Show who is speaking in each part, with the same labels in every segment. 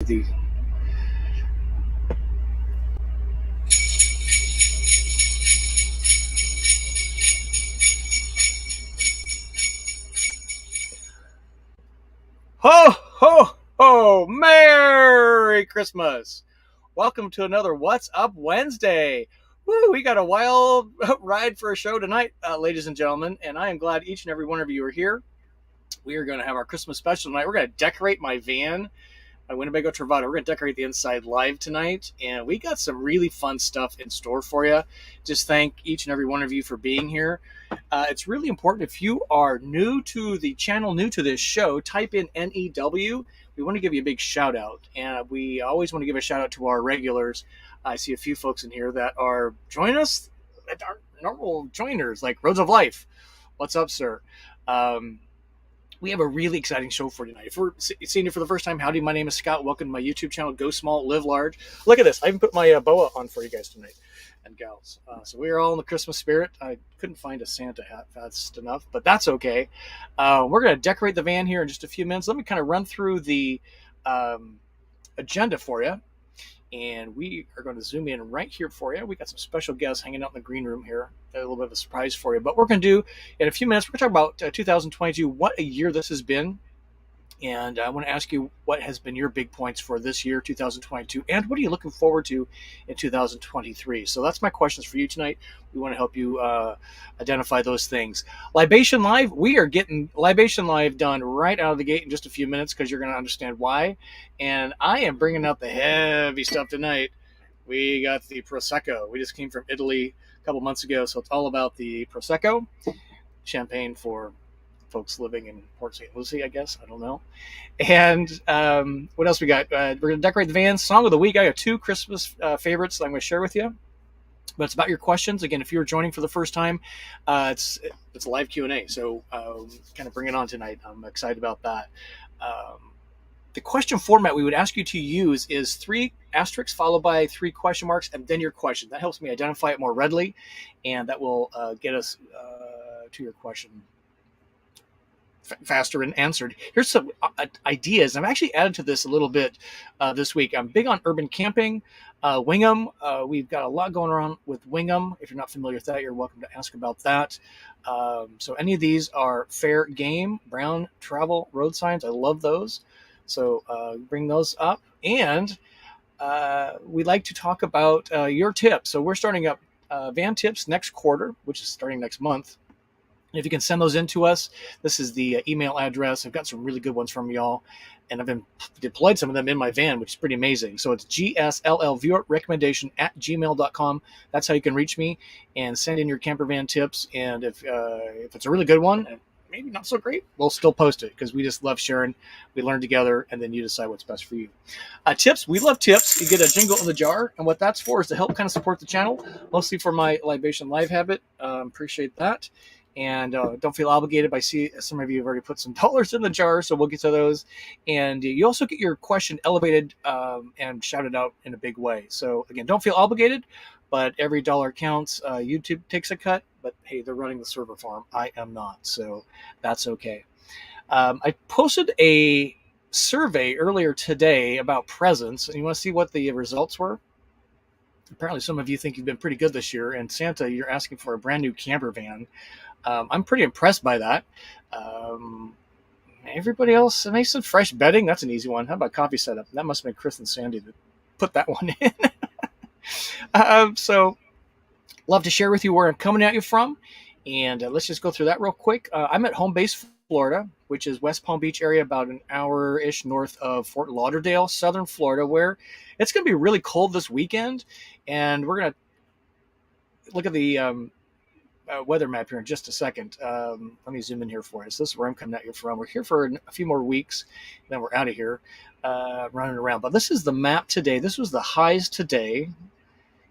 Speaker 1: the ho ho ho! Merry Christmas! Welcome to another What's Up Wednesday. Woo! We got a wild ride for a show tonight, ladies and gentlemen, and I am glad each and every one of you are here. We are going to have our Christmas special tonight. We're going to decorate my van, my Winnebago Travato. We're going to decorate the inside live tonight, and we got some really fun stuff in store for you. Just thank each and every one of you for being here. It's really important, if you are new to the channel, new to this show, type in NEW. We want to give you a big shout out, and we always want to give a shout out to our regulars. I see a few folks in here that are joining us that aren't normal joiners, like Roads of Life. What's up, sir? We have a really exciting show for tonight. If we're seeing you for the first time, howdy, my name is Scott. Welcome to my YouTube channel, Go Small, Live Large. Look at this. I even put my boa on for you guys tonight and gals. So we are all in the Christmas spirit. I couldn't find a Santa hat fast enough, but that's okay. We're going to decorate the van here in just a few minutes. Let me kind of run through the agenda for you. And we are going to zoom in right here for you. We got some special guests hanging out in the green room here. A little bit of a surprise for you. But we're going to do, in a few minutes, we're going to talk about 2022, what a year this has been. And I want to ask you, what has been your big points for this year, 2022? And what are you looking forward to in 2023? So that's my questions for you tonight. We want to help you identify those things. Libation Live, we are getting Libation Live done right out of the gate in just a few minutes, because you're going to understand why. And I am bringing out the heavy stuff tonight. We got the Prosecco. We just came from Italy a couple months ago, so it's all about the Prosecco. Champagne for folks living in Port St. Lucie, I guess. I don't know. And what else we got? We're going to decorate the van. Song of the week. I got two Christmas favorites that I'm going to share with you. But it's about your questions. Again, if you're joining for the first time, it's a live Q&A. So kind of bring it on tonight. I'm excited about that. The question format we would ask you to use is 3 asterisks followed by 3 question marks, and then your question. That helps me identify it more readily, and that will get us to your question faster and answered. Here's some ideas. I've actually added to this a little bit this week. I'm big on urban camping. Wingham, we've got a lot going on with Wingham. If you're not familiar with that, you're welcome to ask about that. So any of these are fair game. Brown travel road signs, I love those. So bring those up. And we'd like to talk about your tips. So we're starting up van tips next quarter, which is starting next month. And if you can send those in to us, this is the email address. I've got some really good ones from y'all, and I've been deployed some of them in my van, which is pretty amazing. So it's gslviewerrecommendation@gmail.com. That's how you can reach me and send in your camper van tips. And if it's a really good one, and maybe not so great, we'll still post it, because we just love sharing. We learn together, and then you decide what's best for you. Tips, we love tips. You get a jingle in the jar, and what that's for is to help kind of support the channel, mostly for my Libation Live habit. Appreciate that. And don't feel obligated. I see some of you have already put some dollars in the jar, so we'll get to those. And you also get your question elevated and shouted out in a big way. So again, don't feel obligated, but every dollar counts. YouTube takes a cut, but hey, they're running the server farm. I am not, so that's okay. I posted a survey earlier today about presents, and you want to see what the results were? Apparently some of you think you've been pretty good this year, and Santa, you're asking for a brand new camper van. I'm pretty impressed by that. Everybody else, nice and fresh bedding. That's an easy one. How about coffee setup? That must have been Chris and Sandy that put that one in. So love to share with you where I'm coming at you from. And let's just go through that real quick. I'm at home base, Florida, which is West Palm Beach area, about an hour-ish north of Fort Lauderdale, southern Florida, where it's going to be really cold this weekend. And we're going to look at the weather map here in just a second. Let me zoom in here for us. This is where I'm coming at you from. We're here for a few more weeks, then we're out of here running around. But this is the map today. This was the highs today.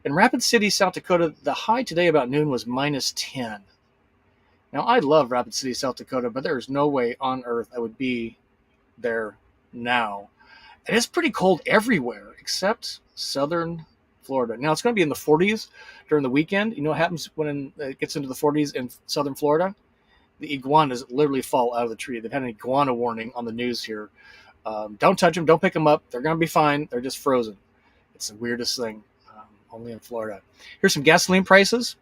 Speaker 1: In Rapid City, South Dakota, the high today about noon was -10. Now, I love Rapid City, South Dakota, but there is no way on earth I would be there now. And it's pretty cold everywhere except southern Florida. Now, it's going to be in the 40s during the weekend. You know what happens when it gets into the 40s in southern Florida? The iguanas literally fall out of the tree. They've had an iguana warning on the news here Don't touch them. Don't pick them up. They're going to be fine. They're just frozen. It's the weirdest thing. Only in Florida. Here's some gasoline prices.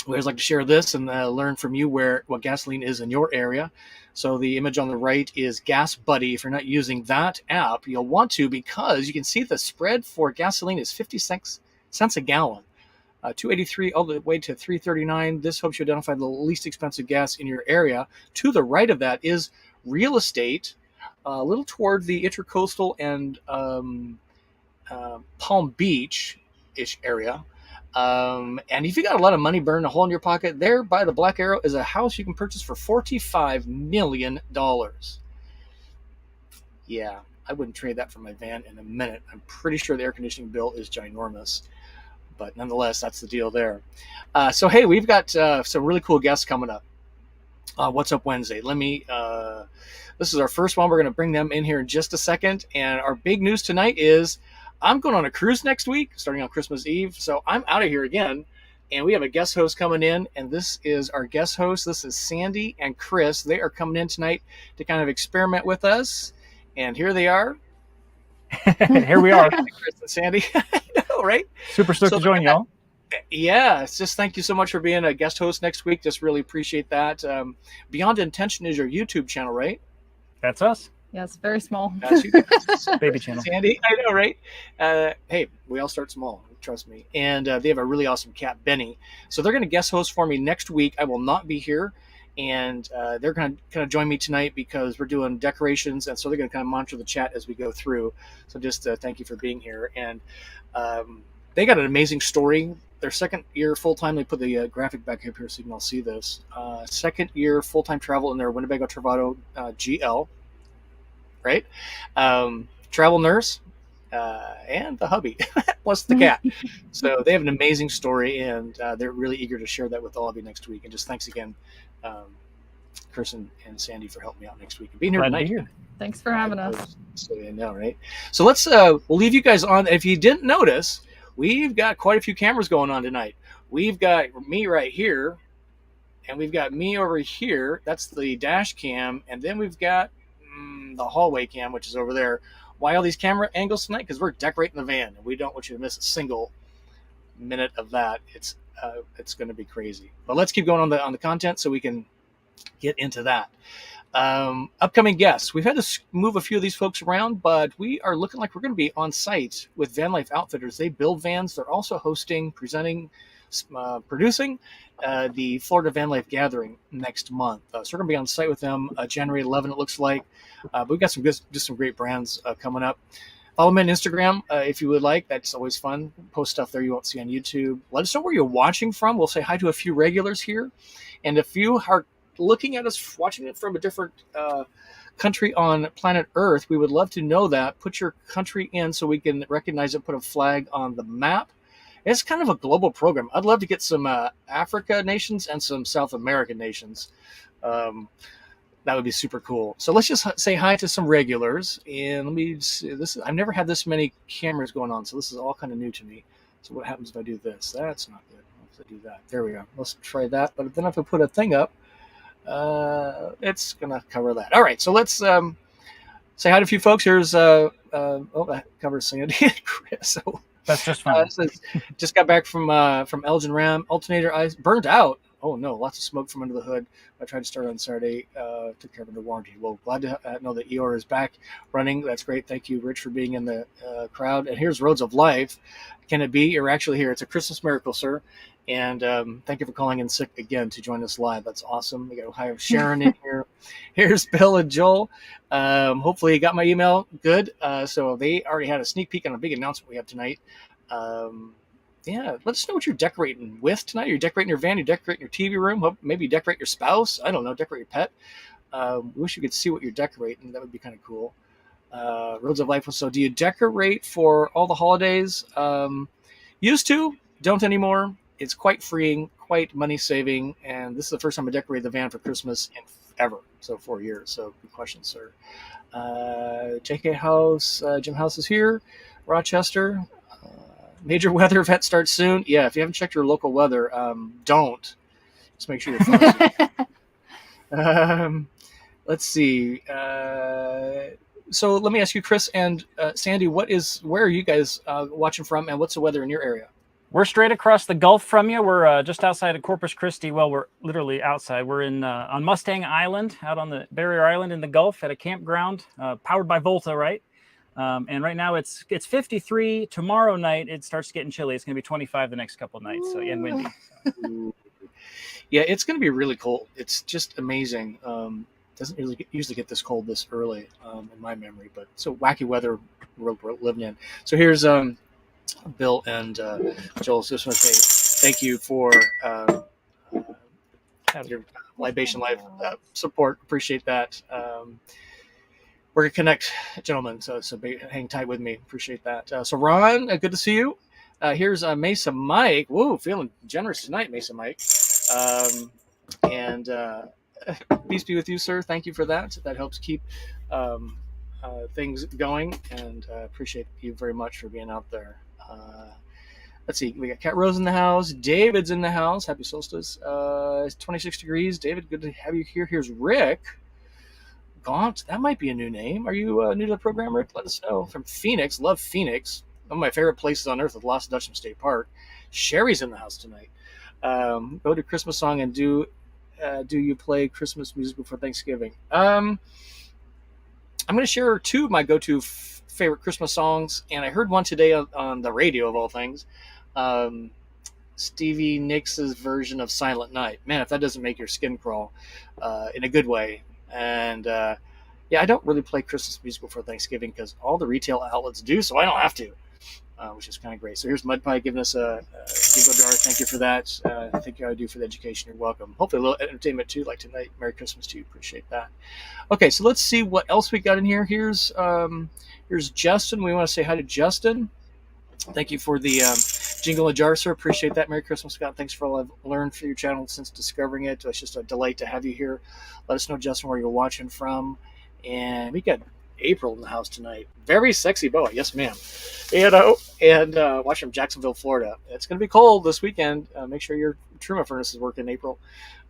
Speaker 1: We always like to share this and learn from you what gasoline is in your area. So the image on the right is Gas Buddy. If you're not using that app, you'll want to, because you can see the spread for gasoline is 56 cents a gallon. 283 all the way to 339. This helps you identify the least expensive gas in your area. To the right of that is real estate, a little toward the Intercoastal and Palm Beach-ish area. And if you got a lot of money burning a hole in your pocket, there by the black arrow is a house you can purchase for $45 million. Yeah, I wouldn't trade that for my van in a minute. I'm pretty sure the air conditioning bill is ginormous. But nonetheless, that's the deal there. So, hey, we've got some really cool guests coming up. What's Up Wednesday? This is our first one. We're going to bring them in here in just a second. And our big news tonight is I'm going on a cruise next week, starting on Christmas Eve. So I'm out of here again. And we have a guest host coming in. And this is our guest host. This is Sandy and Chris. They are coming in tonight to kind of experiment with us. And here they are.
Speaker 2: Here we are.
Speaker 1: Chris and Sandy. I know, right?
Speaker 2: Super stoked to join y'all.
Speaker 1: Yeah, it's just thank you so much for being a guest host next week. Just really appreciate that. Beyond Intention is your YouTube channel, right?
Speaker 2: That's us.
Speaker 3: Yes, very small.
Speaker 1: That's you guys.
Speaker 2: Baby channel.
Speaker 1: Sandy, I know, right? Hey, we all start small, trust me. And they have a really awesome cat, Benny. So they're going to guest host for me next week. I will not be here. And they're going to kind of join me tonight because we're doing decorations. And so they're going to kind of monitor the chat as we go through. So just thank you for being here. And they got an amazing story. Their second year full-time, they put the graphic back up here so you can all see this. Second year full-time travel in their Winnebago Travato GL, right? Travel nurse and the hubby, plus the cat. So they have an amazing story, and they're really eager to share that with all of you next week. And just thanks again, Chris and Sandy, for helping me out next week and being here tonight.
Speaker 3: Thanks for having us.
Speaker 1: So I know, right? So let's we'll leave you guys on. If you didn't notice, we've got quite a few cameras going on tonight. We've got me right here, and we've got me over here. That's the dash cam, and then we've got the hallway cam, which is over there. Why all these camera angles tonight? Because we're decorating the van, and we don't want you to miss a single minute of that. It's going to be crazy. But let's keep going on the content so we can get into that. Upcoming guests. We've had to move a few of these folks around, but we are looking like we're going to be on site with Van Life Outfitters. They build vans. They're also hosting, presenting, producing the Florida Van Life Gathering next month. So we're going to be on site with them January 11, it looks like. But we've got some great brands coming up. Follow me on Instagram if you would like. That's always fun. Post stuff there you won't see on YouTube. Let us know where you're watching from. We'll say hi to a few regulars here. And if you are looking at us, watching it from a different country on planet Earth, we would love to know that. Put your country in so we can recognize it, put a flag on the map. It's kind of a global program. I'd love to get some Africa nations and some South American nations. That would be super cool. So let's just say hi to some regulars. And let me see this. I've never had this many cameras going on, so this is all kind of new to me. So what happens if I do this? That's not good. Let's do that. There we go. Let's try that. But then if I put a thing up, it's gonna cover that. All right, so let's say hi to a few folks. Here's that covers Sandy and Chris. So
Speaker 2: that's just fine.
Speaker 1: Just got back from Elgin Ram. Alternator eyes burnt out. Oh no, lots of smoke from under the hood. I tried to start on Saturday. Took care of the warranty. Well, glad to know that Eeyore is back running. That's great. Thank you, Rich, for being in the crowd. And here's Roads of Life. Can it be? You're actually here. It's a Christmas miracle, sir. And thank you for calling in sick again to join us live. That's awesome. We got Ohio Sharon in here. Here's Bill and Joel. Hopefully you got my email. Good. So they already had a sneak peek on a big announcement we have tonight. Yeah, let us know what you're decorating with tonight. You're decorating your van. You're decorating your TV room. Maybe you decorate your spouse. I don't know. Decorate your pet. We wish you could see what you're decorating. That would be kind of cool. Roads of Life. So do you decorate for all the holidays? Used to. Don't anymore. It's quite freeing, quite money saving, and this is the first time I decorated the van for Christmas in ever. So 4 years. So good question, sir. JK House, Jim House is here. Rochester. Major weather event starts soon. Yeah, if you haven't checked your local weather, don't. Just make sure you're frozen. Let's see. So let me ask you, Chris and Sandy, where are you guys watching from, and what's the weather in your area?
Speaker 2: We're straight across the Gulf from you. We're just outside of Corpus Christi. Well, we're literally outside. We're in on Mustang Island, out on the Barrier Island in the Gulf at a campground powered by Volta, right? And right now it's 53. Tomorrow night it starts getting chilly. It's going to be 25 the next couple of nights, so and windy. So.
Speaker 1: Yeah, it's going to be really cold. It's just amazing. Doesn't usually get this cold this early in my memory, but so wacky weather world we're living in. So here's Bill and Joel. Just want to say thank you for your Libation Live support. Appreciate that. We're gonna connect, gentlemen. So hang tight with me. Appreciate that. So Ron, good to see you. Here's Mesa Mike. Whoa, feeling generous tonight, Mesa Mike. And peace be with you, sir. Thank you for that. That helps keep things going, and appreciate you very much for being out there. Let's see. We got Cat Rose in the house. David's in the house. Happy solstice. It's 26 degrees. David, good to have you here. Here's Rick Gaunt. That might be a new name. Are you new to the program, Rick? Let us know. From Phoenix. Love Phoenix. One of my favorite places on earth with Lost Dutchman State Park. Sherry's in the house tonight. Go to Christmas song and do you play Christmas music before Thanksgiving? I'm going to share two of my go-to favorite Christmas songs, and I heard one today on the radio of all things. Stevie Nicks' version of Silent Night. Man, if that doesn't make your skin crawl in a good way. And yeah, I don't really play Christmas music before Thanksgiving because all the retail outlets do, so I don't have to, which is kind of great. So here's Mud Pie giving us a ginkgo jar. Thank you for that. Thank you. I do for the education. You're welcome. Hopefully a little entertainment too, like tonight. Merry Christmas to you. Appreciate that. Okay, so let's see what else we got in here. Here's Justin. We want to say hi to Justin. Thank you for the jingle and jar, sir. Appreciate that. Merry Christmas, Scott. Thanks for all I've learned for your channel since discovering it. It's just a delight to have you here. Let us know, Justin, where you're watching from. And we got April in the house tonight. Very sexy boa. Yes, ma'am. And watch from Jacksonville, Florida. It's going to be cold this weekend. Make sure your Truma furnace is working in April.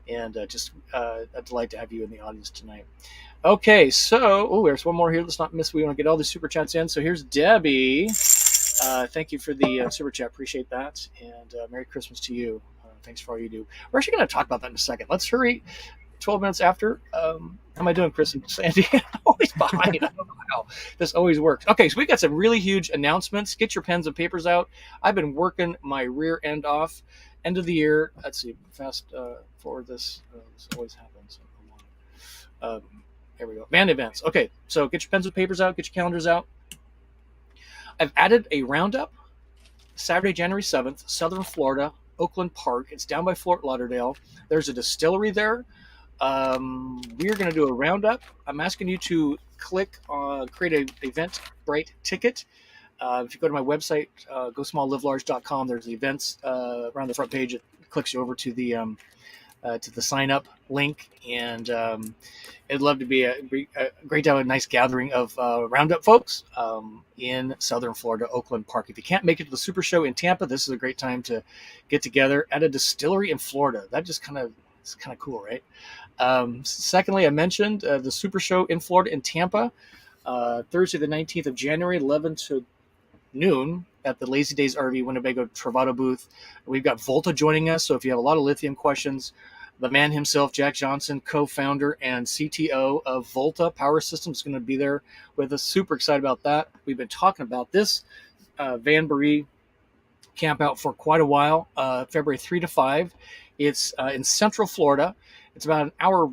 Speaker 1: And just a delight to have you in the audience tonight. Okay, so, there's one more here. Let's not miss. We want to get all the super chats in. So here's Debbie. Thank you for the super chat. Appreciate that. And Merry Christmas to you. Thanks for all you do. We're actually going to talk about that in a second. Let's hurry. 12 minutes after. How am I doing, Chris and Sandy? I'm always behind. I don't know how this always works. Okay, so we got some really huge announcements. Get your pens and papers out. I've been working my rear end off. End of the year. Let's see. Fast forward this. This always happens. Here we go. Band events. Okay, so get your pens and papers out. Get your calendars out. I've added a roundup. Saturday, January 7th, Southern Florida, Oakland Park. It's down by Fort Lauderdale. There's a distillery there. We are going to do a roundup. I'm asking you to click on create an Eventbrite ticket. If you go to my website, gosmalllivelarge.com, there's the events around the front page. It clicks you over to the sign up link, and it'd love to be a great to have a nice gathering of roundup folks in Southern Florida, Oakland Park. If you can't make it to the Super Show in Tampa, this is a great time to get together at a distillery in Florida. That just it's kind of cool, right? Secondly, I mentioned the Super Show in Florida in Tampa, Thursday the 19th of January, 11 to noon at the Lazy Days RV Winnebago Travato booth. We've got Volta joining us, so if you have a lot of lithium questions, the man himself, Jack Johnson, co-founder and CTO of Volta Power Systems, is going to be there with us. Super excited about that. We've been talking about this Vanbury camp out for quite a while, February 3 to 5. It's in Central Florida. It's about an hour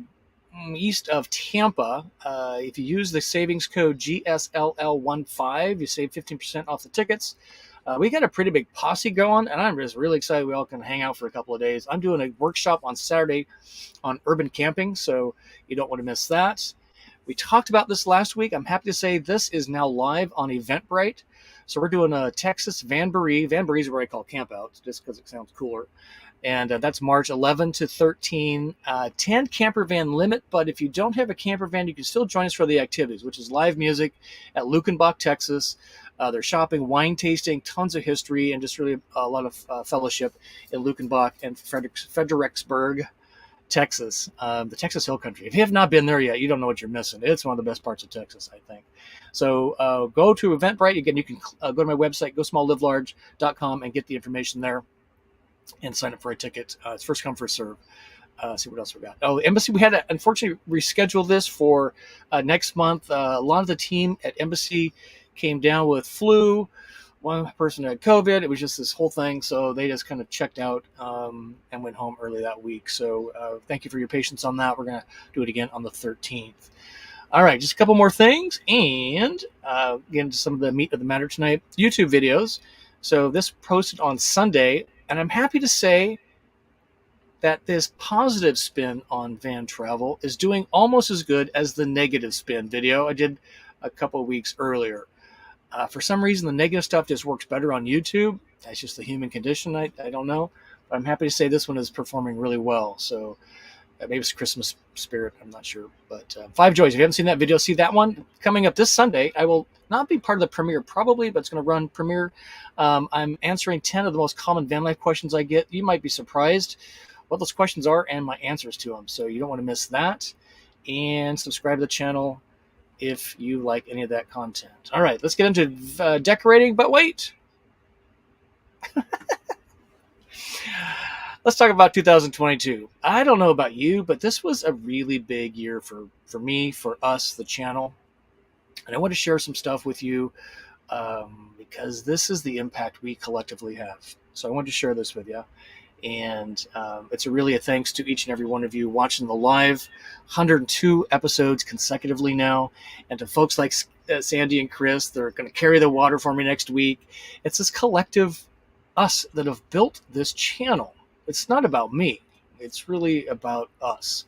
Speaker 1: east of Tampa. If you use the savings code GSLL15, you save 15% off the tickets. We got a pretty big posse going, and I'm just really excited we all can hang out for a couple of days. I'm doing a workshop on Saturday on urban camping, so you don't want to miss that. We talked about this last week. I'm happy to say this is now live on Eventbrite. So we're doing a Texas Vanbury. Vanbury is what I call camp out, just because it sounds cooler. And that's March 11 to 13. 10 camper van limit, but if you don't have a camper van, you can still join us for the activities, which is live music at Lukenbach, Texas. There's shopping, wine tasting, tons of history, and just really a lot of fellowship in Lukenbach and Fredericksburg. Texas, the Texas Hill Country. If you have not been there yet, you don't know what you're missing. It's one of the best parts of Texas, I think. So go to Eventbrite. Again, you can go to my website, gosmalllivelarge.com, and get the information there and sign up for a ticket. It's first come, first serve. See what else we got. Oh, Embassy, we had to unfortunately reschedule this for next month. A lot of the team at Embassy came down with flu. One person had COVID. It was just this whole thing. So they just kind of checked out and went home early that week. So thank you for your patience on that. We're going to do it again on the 13th. All right, just a couple more things. And get into some of the meat of the matter tonight. YouTube videos. So this posted on Sunday. And I'm happy to say that this positive spin on van travel is doing almost as good as the negative spin video I did a couple of weeks earlier. For some reason, the negative stuff just works better on YouTube. That's just the human condition. I don't know. But I'm happy to say this one is performing really well. So maybe it's Christmas spirit. I'm not sure. But Five Joys, if you haven't seen that video, see that one. Coming up this Sunday, I will not be part of the premiere probably, but it's going to run premiere. I'm answering 10 of the most common van life questions I get. You might be surprised what those questions are and my answers to them. So you don't want to miss that. And subscribe to the channel if you like any of that content. All right, let's get into decorating. But wait. Let's talk about 2022. I don't know about you, but this was a really big year for me, for us, the channel. And I want to share some stuff with you because this is the impact we collectively have. So I want to share this with you. And it's really a thanks to each and every one of you watching the live 102 episodes consecutively now. And to folks like Sandy and Chris, they're going to carry the water for me next week. It's this collective us that have built this channel. It's not about me. It's really about us.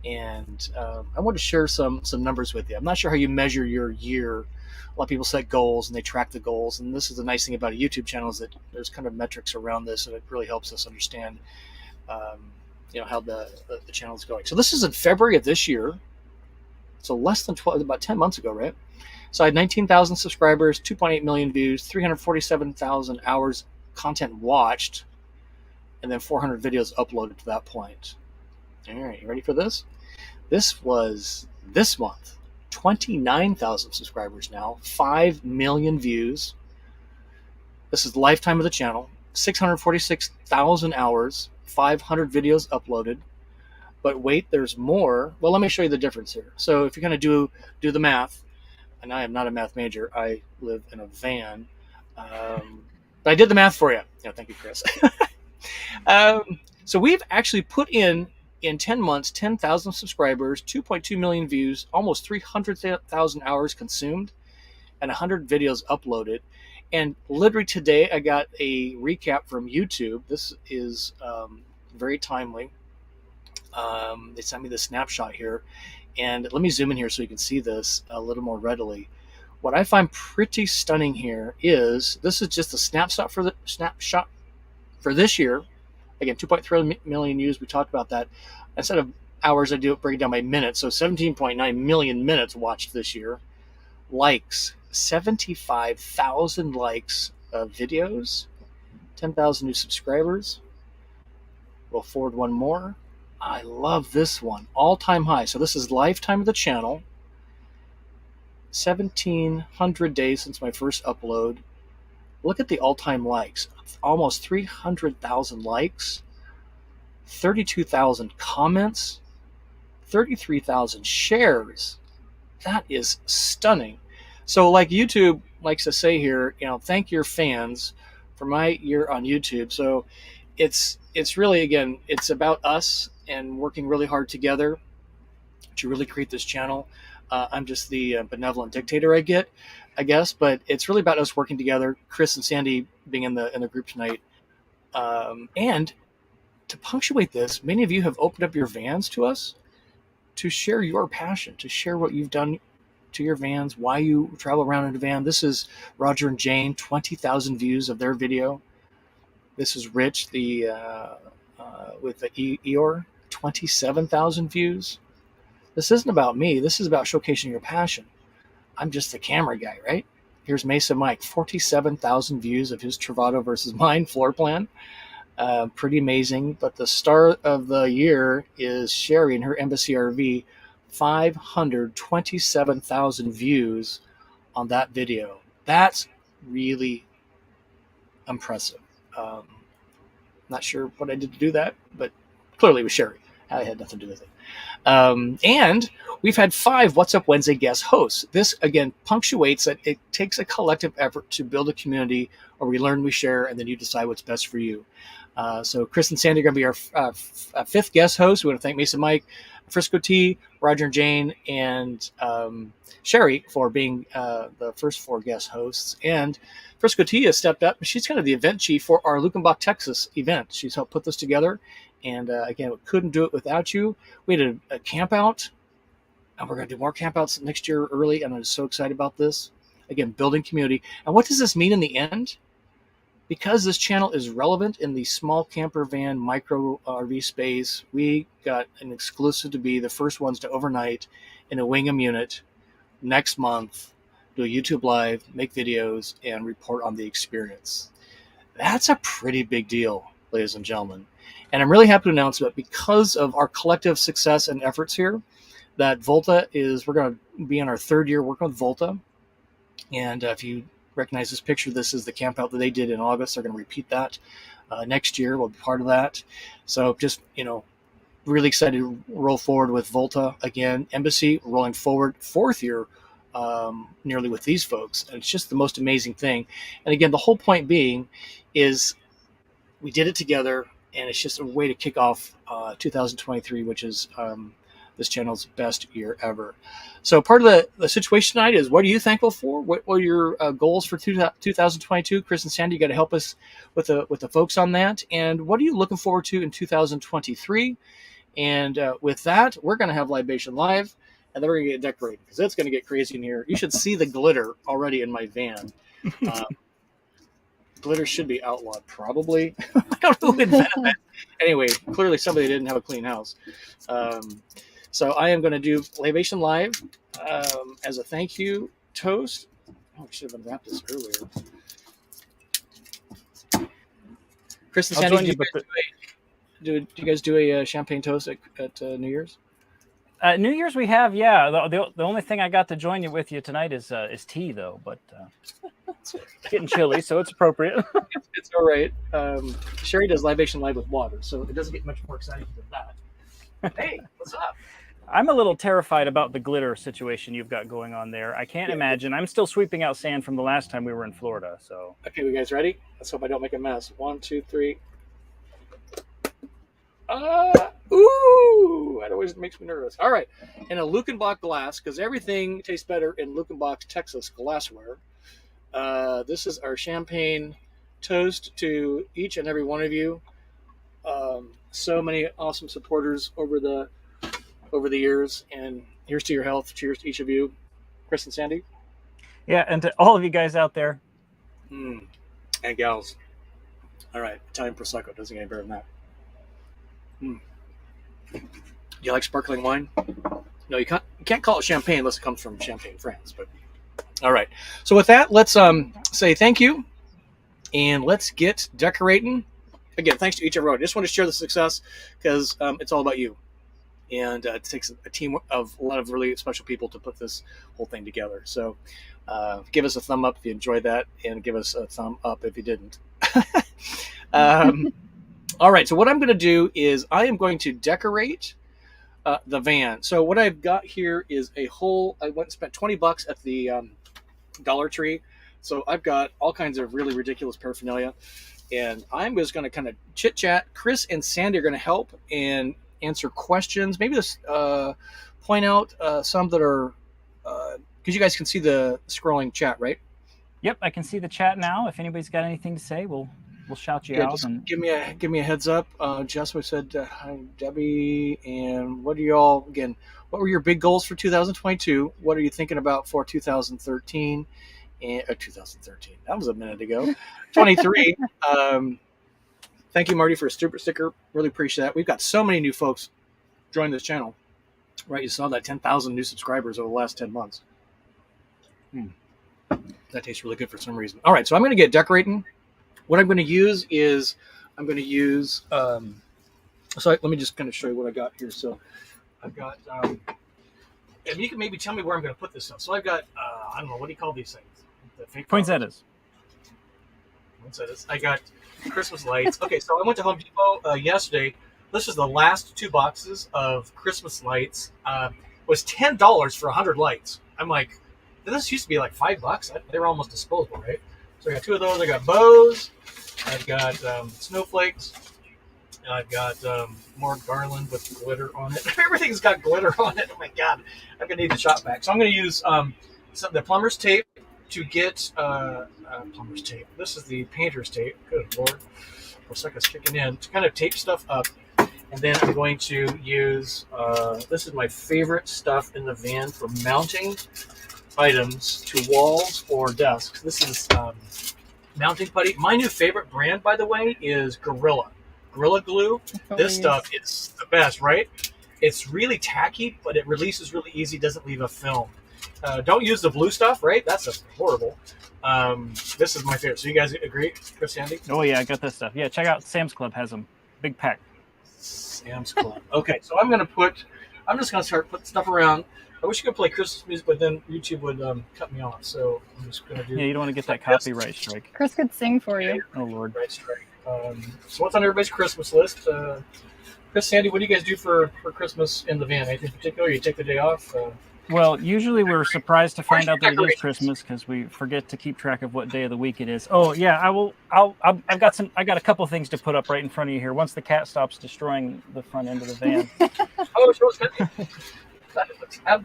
Speaker 1: And I want to share some numbers with you. I'm not sure how you measure your year. A lot of people set goals and they track the goals. And this is the nice thing about a YouTube channel is that there's kind of metrics around this, and it really helps us understand, how the channel is going. So this is in February of this year. So less than 12, about 10 months ago, right? So I had 19,000 subscribers, 2.8 million views, 347,000 hours content watched, and then 400 videos uploaded to that point. All right, you ready for this? This was this month. 29,000 subscribers now, 5 million views. This is the lifetime of the channel, 646,000 hours, 500 videos uploaded. But wait, there's more. Well, let me show you the difference here. So if you're going to do the math, and I am not a math major, I live in a van, but I did the math for you. Yeah, thank you, Chris. So we've actually put in 10 months, 10,000 subscribers, 2.2 million views, almost 300,000 hours consumed, and 100 videos uploaded. And literally today, I got a recap from YouTube. This is very timely. They sent me the snapshot here. And let me zoom in here so you can see this a little more readily. What I find pretty stunning here is this is just a snapshot for this year. Again, 2.3 million views. We talked about that. Instead of hours, I break it down by minutes. So 17.9 million minutes watched this year. Likes, 75,000 likes of videos. 10,000 new subscribers. We'll forward one more. I love this one. All-time high. So this is lifetime of the channel. 1,700 days since my first upload. Look at the all-time likes. Almost 300,000 likes, 32,000 comments, 33,000 shares. That is stunning. So like YouTube likes to say here, thank your fans for my year on YouTube. So it's really, again, it's about us and working really hard together to really create this channel. I'm just the benevolent dictator I guess, but it's really about us working together. Chris and Sandy being in the group tonight, and to punctuate this, many of you have opened up your vans to us to share your passion, to share what you've done to your vans, why you travel around in a van. This is Roger and Jane, 20,000 views of their video. This is Rich, with the Eeyore, 27,000 views. This isn't about me. This is about showcasing your passion. I'm just the camera guy, right? Here's Mesa Mike, 47,000 views of his Travato versus mine floor plan. Pretty amazing. But the star of the year is Sherry and her Embassy RV. 527,000 views on that video. That's really impressive. Um, Not sure what I did to do that, but clearly it was Sherry. I had nothing to do with it. And we've had 5 What's Up Wednesday guest hosts. This, again, punctuates that it takes a collective effort to build a community where we learn, we share, and then you decide what's best for you. So Chris and Sandy are going to be our 5th guest host. We want to thank Mason Mike, Frisco T, Roger and Jane, and Sherry for being the first 4 guest hosts. And Frisco T has stepped up. She's kind of the event chief for our Lukenbach, Texas event. She's helped put this together. And again, we couldn't do it without you. We had a camp out, and we're going to do more camp outs next year early. And I'm so excited about this. Again, building community. And what does this mean in the end? Because this channel is relevant in the small camper van micro RV space, we got an exclusive to be the first ones to overnight in a Wingham unit next month, do a YouTube live, make videos, and report on the experience. That's a pretty big deal, ladies and gentlemen. And I'm really happy to announce that because of our collective success and efforts here, that Volta we're going to be in our 3rd year working with Volta. And if you recognize this picture, this is the camp out that they did in August. They're going to repeat that next year. We'll be part of that. So just, really excited to roll forward with Volta again. Embassy rolling forward 4th year nearly with these folks. And it's just the most amazing thing. And again, the whole point being is we did it together, and it's just a way to kick off 2023, which is this channel's best year ever. So part of the situation tonight is, what are you thankful for? What are your goals for 2022? Chris and Sandy, you got to help us with the folks on that. And what are you looking forward to in 2023? And with that, we're going to have Libation live, and then we're going to get decorated because it's going to get crazy in here. You should see the glitter already in my van. Glitter should be outlawed, probably. I don't know who invented that. Anyway, clearly somebody didn't have a clean house. So I am going to do Libation live as a thank you toast. Oh, we should have unwrapped this earlier. Chris and Sandy, do you guys do a champagne toast at New Year's?
Speaker 2: New Year's we have, yeah. The only thing I got to join you with you tonight is tea, though. But it's getting chilly, so it's appropriate.
Speaker 1: It's all right. Sherry does Libation live with water, so it doesn't get much more exciting than that. Hey, what's up?
Speaker 2: I'm a little terrified about the glitter situation you've got going on there. I can't imagine. I'm still sweeping out sand from the last time we were in Florida. So
Speaker 1: okay, you guys ready? Let's hope I don't make a mess. 1, 2, 3. Ooh, that always makes me nervous. All right, in a Lukenbach glass, because everything tastes better in Lukenbach, Texas glassware. This is our champagne toast to each and every one of you. So many awesome supporters over the years, and here's to your health. Cheers to each of you. Chris and Sandy.
Speaker 2: Yeah, and to all of you guys out there.
Speaker 1: And gals. All right, Italian Prosecco doesn't get any better than that. Do you like sparkling wine? No, you can't call it champagne unless it comes from Champagne, France. But all right. So with that, let's say thank you, and let's get decorating. Again, thanks to each of everyone. I just want to share the success because it's all about you, and it takes a team of a lot of really special people to put this whole thing together. So give us a thumb up if you enjoyed that, and give us a thumb up if you didn't. All right, so what I'm going to do is I am going to decorate the van. So what I've got here is I went and spent $20 at the Dollar Tree. So I've got all kinds of really ridiculous paraphernalia. And I'm just going to kind of chit-chat. Chris and Sandy are going to help and answer questions. Maybe just point out some that are, because you guys can see the scrolling chat, right?
Speaker 2: Yep, I can see the chat now. If anybody's got anything to say, we'll shout you out.
Speaker 1: Just give me a heads up. Jessica said, hi, Debbie. And what were your big goals for 2022? What are you thinking about for 2013? And 2013, that was a minute ago. 23. Thank you, Marty, for a super sticker. Really appreciate that. We've got so many new folks join this channel. Right, you saw that 10,000 new subscribers over the last 10 months. That tastes really good for some reason. All right, so I'm going to get decorating. What I'm going to use is I'm going to use. Let me just kind of show you what I got here. So I've got. And you can maybe tell me where I'm going to put this stuff. So I've got. I don't know, what do you call these things? The fake
Speaker 2: Poinsettias.
Speaker 1: Poinsettias. I got Christmas lights. Okay, so I went to Home Depot yesterday. This is the last 2 boxes of Christmas lights. It was $10 for 100 lights. I'm like, this used to be like $5. They were almost disposable, right? So I got 2 of those. I got bows. I've got snowflakes. I've got more garland with glitter on it. Everything's got glitter on it. Oh my god, I'm gonna need the shop vac. So I'm gonna use the plumber's tape to get plumber's tape. This is the painter's tape. Good lord, Prosecco's kicking in to kind of tape stuff up. And then I'm going to use this is my favorite stuff in the van for mounting items to walls or desks. This is mounting putty. My new favorite brand, by the way, is Gorilla Glue. This stuff is the best, right? It's really tacky, but it releases really easy, doesn't leave a film. Don't use the blue stuff, right? That's just horrible. This is my favorite. So you guys agree, Chris, Andy?
Speaker 2: Oh yeah, I got this stuff. Yeah, check out Sam's Club has them. Big pack.
Speaker 1: Sam's Club. Okay, so I'm just gonna start putting stuff around. I wish you could play Christmas music, but then YouTube would cut me off. So I'm just gonna do.
Speaker 2: Yeah, you don't want to get that copyright strike.
Speaker 3: Chris could sing for you.
Speaker 2: Oh Lord.
Speaker 1: Right strike. So what's on everybody's Christmas list? Chris, Sandy, what do you guys do for Christmas in the van? Anything particular? You take the day off?
Speaker 2: Well, usually we're surprised to find out that it is Christmas because we forget to keep track of what day of the week it is. Oh yeah, I got a couple things to put up right in front of you here. Once the cat stops destroying the front end of the van.
Speaker 1: Oh, so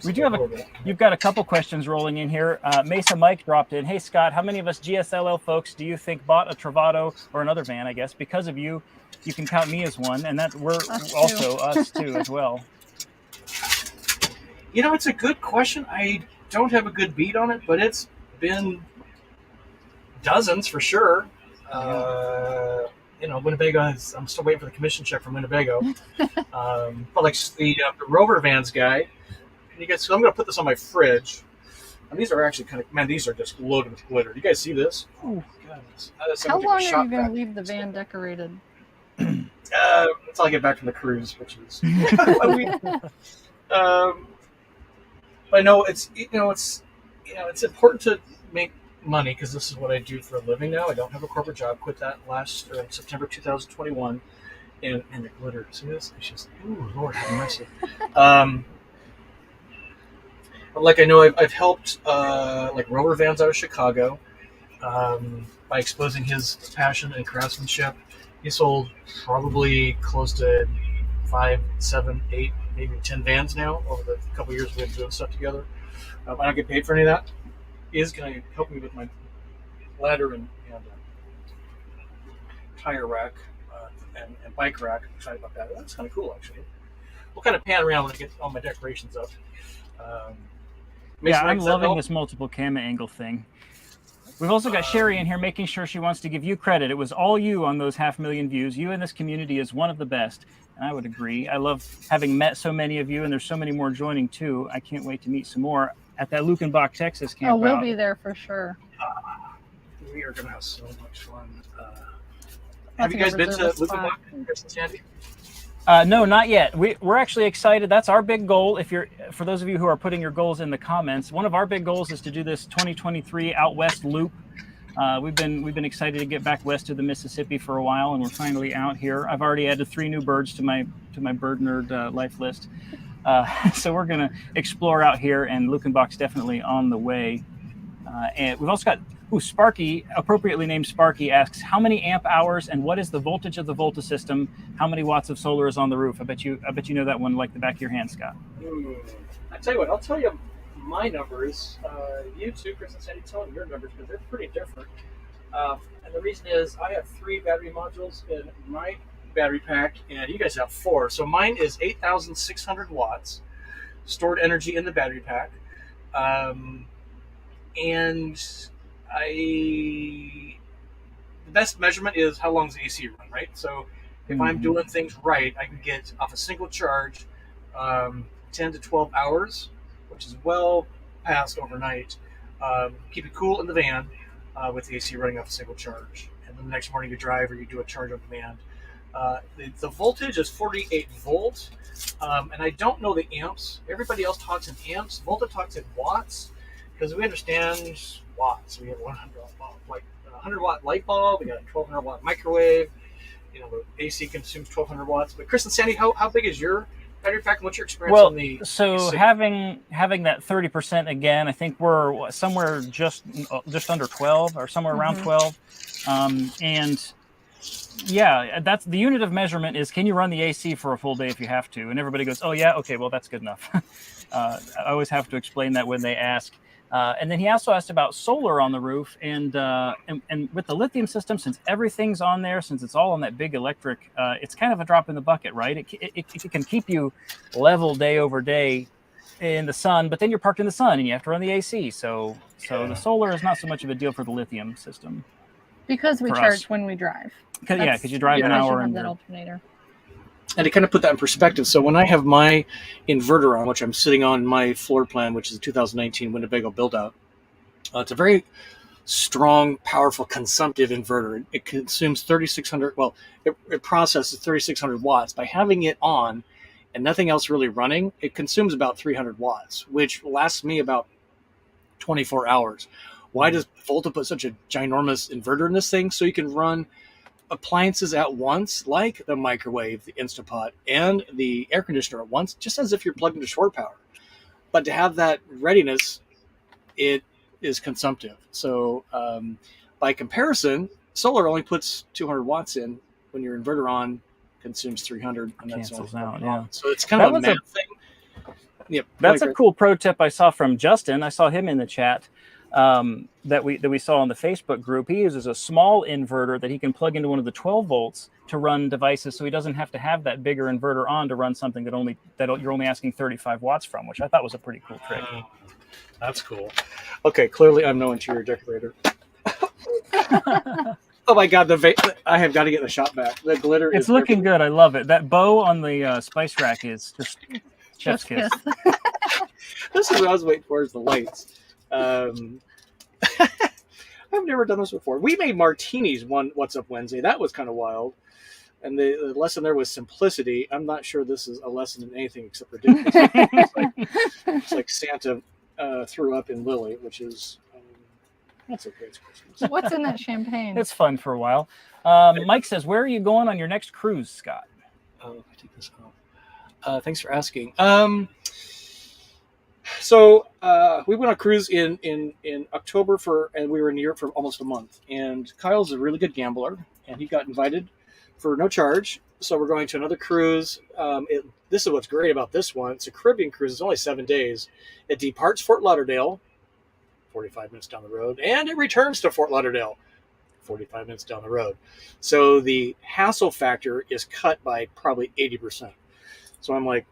Speaker 2: we do have you've got a couple questions rolling in here. Mesa Mike dropped in. Hey Scott, how many of us GSLL folks do you think bought a Travato or another van? I guess because of you, you can count me as one, and that we're also us too as well.
Speaker 1: You know, it's a good question. I don't have a good beat on it, but it's been dozens for sure. Winnebago I'm still waiting for the commission check from Winnebago. But like the Rover Vans guy, so I'm going to put this on my fridge. And these are actually these are just loaded with glitter. Do you guys see this? Oh, goodness.
Speaker 3: How long are you going to leave the van decorated?
Speaker 1: Until I get back from the cruise, which is. But I know it's important to make money because this is what I do for a living now. I don't have a corporate job. Quit that last September 2021, and the glitter. See this? It's just Lord have mercy. Like I know I've helped like Rover Vans out of Chicago by exposing his passion and craftsmanship. He sold probably close to 5, 7, 8, maybe 10 vans now over the couple of years we've been doing stuff together. I don't get paid for any of that. He is going to help me with my ladder and tire rack and bike rack. I'm excited about that. That's kind of cool, actually. We'll kind of pan around when I get all my decorations up.
Speaker 2: I'm loving this multiple camera angle thing. We've also got Sherry in here making sure she wants to give you credit. It was all you on those 500,000 views. You in this community is one of the best. And I would agree. I love having met so many of you, and there's so many more joining too. I can't wait to meet some more at that Lukenbach, Texas camp.
Speaker 3: Oh, we'll be there for sure.
Speaker 1: We are going to have so much fun. Have you guys been to Lukenbach, Chris and Sandy?
Speaker 2: No, not yet. We're actually excited. That's our big goal. For those of you who are putting your goals in the comments, one of our big goals is to do this 2023 out west loop. We've been excited to get back west to the Mississippi for a while, and we're finally out here. I've already added 3 new birds to my bird nerd life list. So we're gonna explore out here, and Lukenbach's definitely on the way. And we've also got Sparky, appropriately named Sparky, asks how many amp hours and what is the voltage of the Volta system? How many watts of solar is on the roof? I bet you know that one like the back of your hand, Scott.
Speaker 1: I tell you what, I'll tell you my numbers. You too, Chris and Sandy, tell them your numbers because they're pretty different. And the reason is I have 3 battery modules in my battery pack, and you guys have 4. So mine is 8,600 watts stored energy in the battery pack, and the best measurement is how long does the AC run, right? So if I'm doing things right, I can get off a single charge 10 to 12 hours, which is well past overnight. Keep it cool in the van. with the AC running off a single charge. And then the next morning you drive or you do a charge on demand. The voltage is 48 volts, and I don't know the amps. Everybody else talks in amps. Volta talks in watts because we understand watts. We have 100 watt light bulb. We got a 1200 watt microwave. The AC consumes 1200 watts. But Chris and Sandy, how big is your battery pack, and what's your experience on the?
Speaker 2: So
Speaker 1: AC?
Speaker 2: having that 30% again, I think we're somewhere just under 12 or somewhere around 12, and yeah, that's the unit of measurement is can you run the AC for a full day if you have to? And everybody goes, oh yeah, okay, well that's good enough. I always have to explain that when they ask. And then he also asked about solar on the roof, and with the lithium system, since everything's on there, since it's all on that big electric, it's kind of a drop in the bucket, right? It can keep you level day over day in the sun, but then you're parked in the sun and you have to run the AC. So the solar is not so much of a deal for the lithium system.
Speaker 3: Because we charge when we drive.
Speaker 2: Because you drive an hour and
Speaker 3: that alternator.
Speaker 1: And to kind of put that in perspective, so when I have my inverter on, which I'm sitting on my floor plan, which is a 2019 Winnebago build-out, it's a very strong, powerful, consumptive inverter. It consumes 3,600, well, it processes 3,600 watts. By having it on and nothing else really running, it consumes about 300 watts, which lasts me about 24 hours. Why does Volta put such a ginormous inverter in this thing? So you can run appliances at once, like the microwave, the Instapot, and the air conditioner at once, just as if you're plugged into shore power. But to have that readiness, it is consumptive. So by comparison, solar only puts 200 watts in when your inverter on consumes 300, and that's
Speaker 2: cancels
Speaker 1: all
Speaker 2: out. Yeah,
Speaker 1: so it's kind of a math thing. Yep,
Speaker 2: that's a cool pro tip I saw from Justin. I saw him in the chat. That we saw on the Facebook group. He uses a small inverter that he can plug into one of the 12 volts to run devices, so he doesn't have to have that bigger inverter on to run something that you're only asking 35 watts from, which I thought was a pretty cool trick.
Speaker 1: That's cool. Okay, clearly I'm no interior decorator. Oh my God, I have got to get the shot back. The glitter
Speaker 2: it's looking good. I love it. That bow on the spice rack is just chef's kiss.
Speaker 1: This is what I was waiting for, is the lights. I've never done this before. We made martinis one What's Up Wednesday. That was kind of wild. And the lesson there was simplicity. I'm not sure this is a lesson in anything except ridiculous. It's like Santa threw up in Lily, which is that's okay. It's Christmas.
Speaker 3: What's in that champagne?
Speaker 2: It's fun for a while. Mike says, "Where are you going on your next cruise, Scott?"
Speaker 1: Oh, I take this off. Thanks for asking. So we went on a cruise in October and we were in Europe for almost a month. And Kyle's a really good gambler, and he got invited for no charge. So we're going to another cruise. This is what's great about this one. It's a Caribbean cruise. It's only 7 days. It departs Fort Lauderdale, 45 minutes down the road, and it returns to Fort Lauderdale, 45 minutes down the road. So the hassle factor is cut by probably 80%. So I'm like,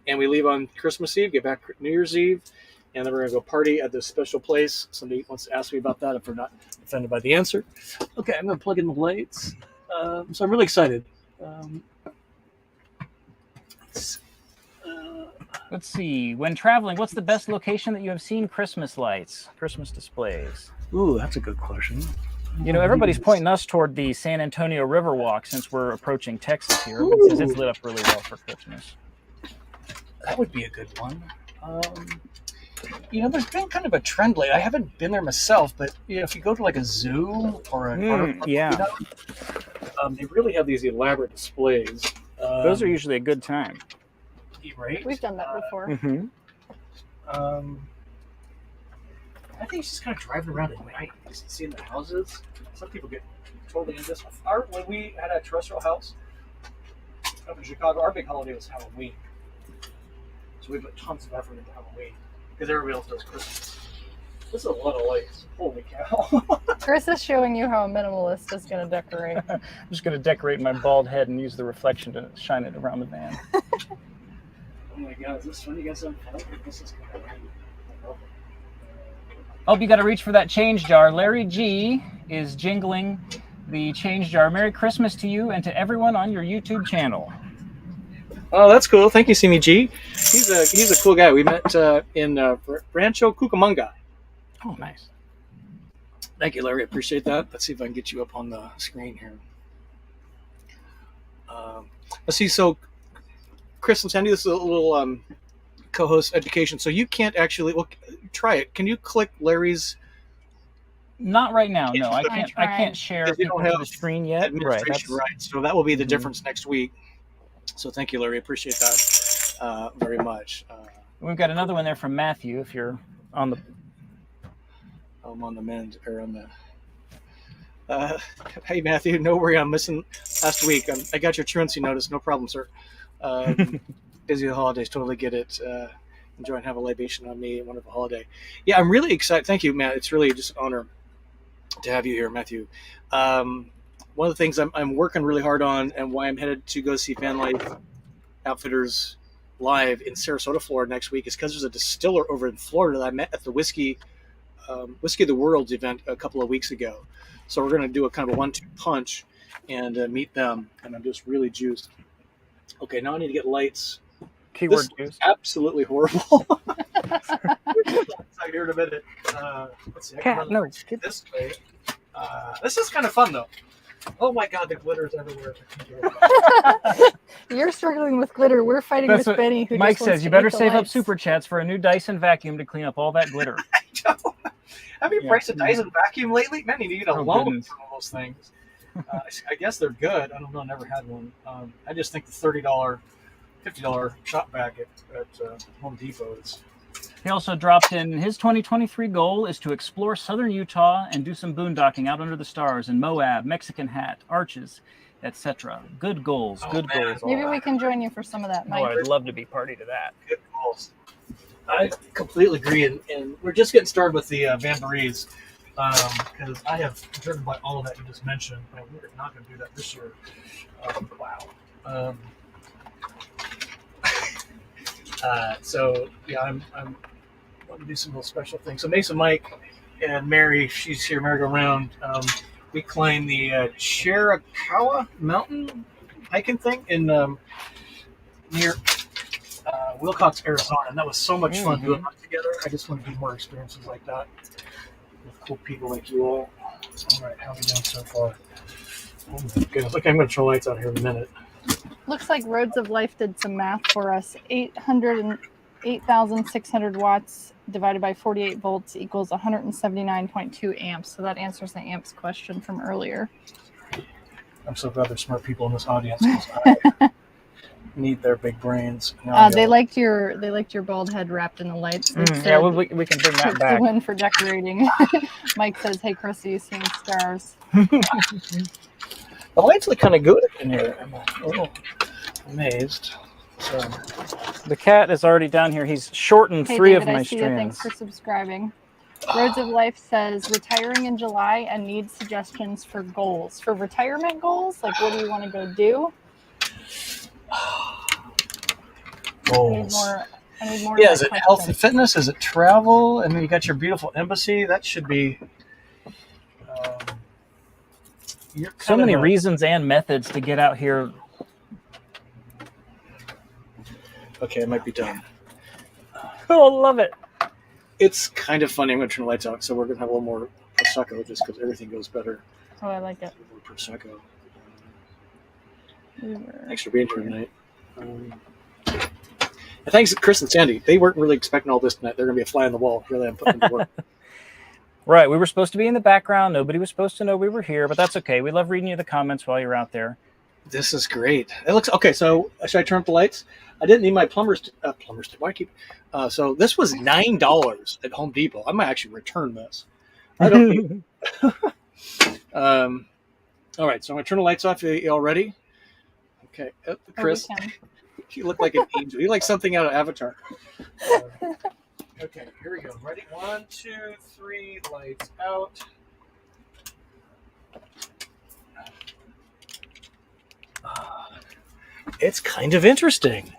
Speaker 1: and we leave on Christmas Eve, get back New Year's Eve, and then we're going to go party at this special place. Somebody wants to ask me about that if we're not offended by the answer. Okay, I'm going to plug in the lights. So I'm really excited.
Speaker 2: Let's see. When traveling, what's the best location that you have seen Christmas lights, Christmas displays?
Speaker 1: Ooh, that's a good question.
Speaker 2: Everybody's pointing us toward the San Antonio Riverwalk since we're approaching Texas here, because it's lit up really well for Christmas.
Speaker 1: That would be a good one. There's been kind of a trend lately. I haven't been there myself, but if you go to like a zoo or a they really have these elaborate displays.
Speaker 2: Those are usually a good time.
Speaker 3: Right? We've done that before.
Speaker 1: I think it's just kind of driving around at night, just seeing the houses. Some people get totally into this. When we had a terrestrial house up in Chicago, our big holiday was Halloween. So we put tons of effort into Halloween because everybody else does Christmas. This is a lot of lights. Holy cow.
Speaker 3: Chris is showing you how a minimalist is going to decorate.
Speaker 2: I'm just going to decorate my bald head and use the reflection to shine it around the van.
Speaker 1: Oh my God, is this fun? You guys have fun? This is kind of
Speaker 2: Oh, you got to reach for that change jar. Larry G is jingling the change jar. Merry Christmas to you and to everyone on your YouTube channel.
Speaker 1: Oh, that's cool. Thank you, Simi G. He's a cool guy. We met in Rancho Cucamonga.
Speaker 2: Oh, nice.
Speaker 1: Thank you, Larry. I appreciate that. Let's see if I can get you up on the screen here. Let's see. So, Chris and Sandy, this is a little co-host education. So you can't actually try it. Can you click Larry's?
Speaker 2: Not right now. No, I
Speaker 3: I
Speaker 2: can't.
Speaker 3: tried.
Speaker 2: I can't share
Speaker 1: Because you
Speaker 2: people
Speaker 1: don't
Speaker 2: to
Speaker 1: have
Speaker 2: the screen yet. Right.
Speaker 1: Administration rights. So that will be the
Speaker 2: Mhm.
Speaker 1: difference next week. So thank you, Larry. Appreciate that very much.
Speaker 2: We've got another one there from Matthew. If you're on the.
Speaker 1: I'm on the mend or on the. Hey Matthew, no worry, I'm missing last week. I got your truancy notice. No problem, sir. Busy the holidays, totally get it. Enjoy and have a libation on me. Wonderful holiday. Yeah, I'm really excited. Thank you, Matt. It's really just an honor to have you here, Matthew. One of the things I'm working really hard on, and why I'm headed to go see Van Life Outfitters live in Sarasota, Florida next week, is because there's a distiller over in Florida that I met at the Whiskey of the Worlds event a couple of weeks ago. So we're going to do a kind of a 1-2 punch and meet them. And I'm just really juiced. Okay, now I need to get lights.
Speaker 2: Keyword
Speaker 1: This
Speaker 2: juice.
Speaker 1: is absolutely horrible. Here in a minute. Let's see. I can
Speaker 2: Cat,
Speaker 1: run the
Speaker 2: no,
Speaker 1: lights
Speaker 2: get-
Speaker 1: this way. This is kind of fun though. Oh my God, the glitter's everywhere.
Speaker 3: You're struggling with glitter. We're fighting
Speaker 2: That's
Speaker 3: with
Speaker 2: what
Speaker 3: Benny, who
Speaker 2: Mike
Speaker 3: just wants
Speaker 2: says. You
Speaker 3: to
Speaker 2: better
Speaker 3: eat the
Speaker 2: save up
Speaker 3: lights.
Speaker 2: super chats for a new Dyson vacuum to clean up all that glitter.
Speaker 1: Have you
Speaker 2: Yeah.
Speaker 1: priced a Dyson vacuum lately? Man, you need a
Speaker 2: Oh,
Speaker 1: loan
Speaker 2: goodness.
Speaker 1: for all those things. I guess they're good. I don't know. Never had one. I just think the $30, $50 shop vac at Home Depot is.
Speaker 2: He also dropped in his 2023 goal is to explore southern Utah and do some boondocking out under the stars in Moab, Mexican Hat, Arches, etc. Good goals.
Speaker 1: Oh,
Speaker 2: Good
Speaker 1: man.
Speaker 2: goals.
Speaker 3: Maybe
Speaker 2: all.
Speaker 3: we can join you for some of that,
Speaker 2: Oh,
Speaker 3: Mike.
Speaker 2: I'd love to be party to that.
Speaker 1: Good calls. I completely agree, and we're just getting started with the Vanberries because I have driven by all of that you just mentioned. We're not going to do that this year. Wow. So yeah, I'm want to do some little special things. So Mason, Mike, and Mary, she's here. Merry go round. We climbed the Chiricahua Mountain hiking thing in near Wilcox, Arizona, and that was so much fun doing that together. I just want to do more experiences like that with cool people like you all. All right, how are we doing so far? Oh my goodness! Okay, I'm going to turn lights out here in a minute.
Speaker 3: Looks like Roads of Life did some math for us. 8,600 watts divided by 48 volts equals 179.2 amps. So that answers the amps question from earlier.
Speaker 1: I'm so glad there's smart people in this audience. 'Cause I need their big brains.
Speaker 3: They liked your bald head wrapped in the lights. They
Speaker 2: Yeah,
Speaker 3: said
Speaker 2: we can bring that
Speaker 3: it's
Speaker 2: back.
Speaker 3: the win for decorating. Mike says, "Hey, Chris, are you seeing stars?"
Speaker 1: The lights look kind of good in here. I'm a little amazed. So,
Speaker 2: The cat is already down here. He's shortened
Speaker 3: Hey,
Speaker 2: 3
Speaker 3: David,
Speaker 2: of my
Speaker 3: I see you. Thanks
Speaker 2: strands.
Speaker 3: for subscribing. Roads of Life says retiring in July and needs suggestions for goals. For retirement goals, like what do you want to go do?
Speaker 1: goals.
Speaker 3: I need more.
Speaker 1: Yeah,
Speaker 3: of
Speaker 1: is
Speaker 3: that
Speaker 1: it health
Speaker 3: question.
Speaker 1: and fitness? Is it travel? I mean, you got your beautiful embassy. That should be.
Speaker 2: So many reasons and methods to get out here.
Speaker 1: Okay, I might be done.
Speaker 2: Oh, love it.
Speaker 1: It's kind of funny. I'm going to turn the lights out, so we're going to have a little more Prosecco just because everything goes better.
Speaker 3: Oh, I like it.
Speaker 1: More Prosecco.
Speaker 3: Uber.
Speaker 1: Thanks for being here tonight. And thanks, Chris and Sandy. They weren't really expecting all this tonight. They're going to be a fly on the wall. Really, I'm putting them to work.
Speaker 2: Right, we were supposed to be in the background. Nobody was supposed to know we were here, but that's okay. We love reading you the comments while you're out there.
Speaker 1: This is great. It looks okay. So should I turn up the lights? I didn't need my plumber's tip. Why I keep? So this was $9 at Home Depot. I might actually return this. I don't need. All right. So I'm gonna turn the lights off. You all ready? Okay, Chris. You look like an angel. You like something out of Avatar. Okay, here we go. Ready? 1, 2, 3. Lights out. It's kind of interesting.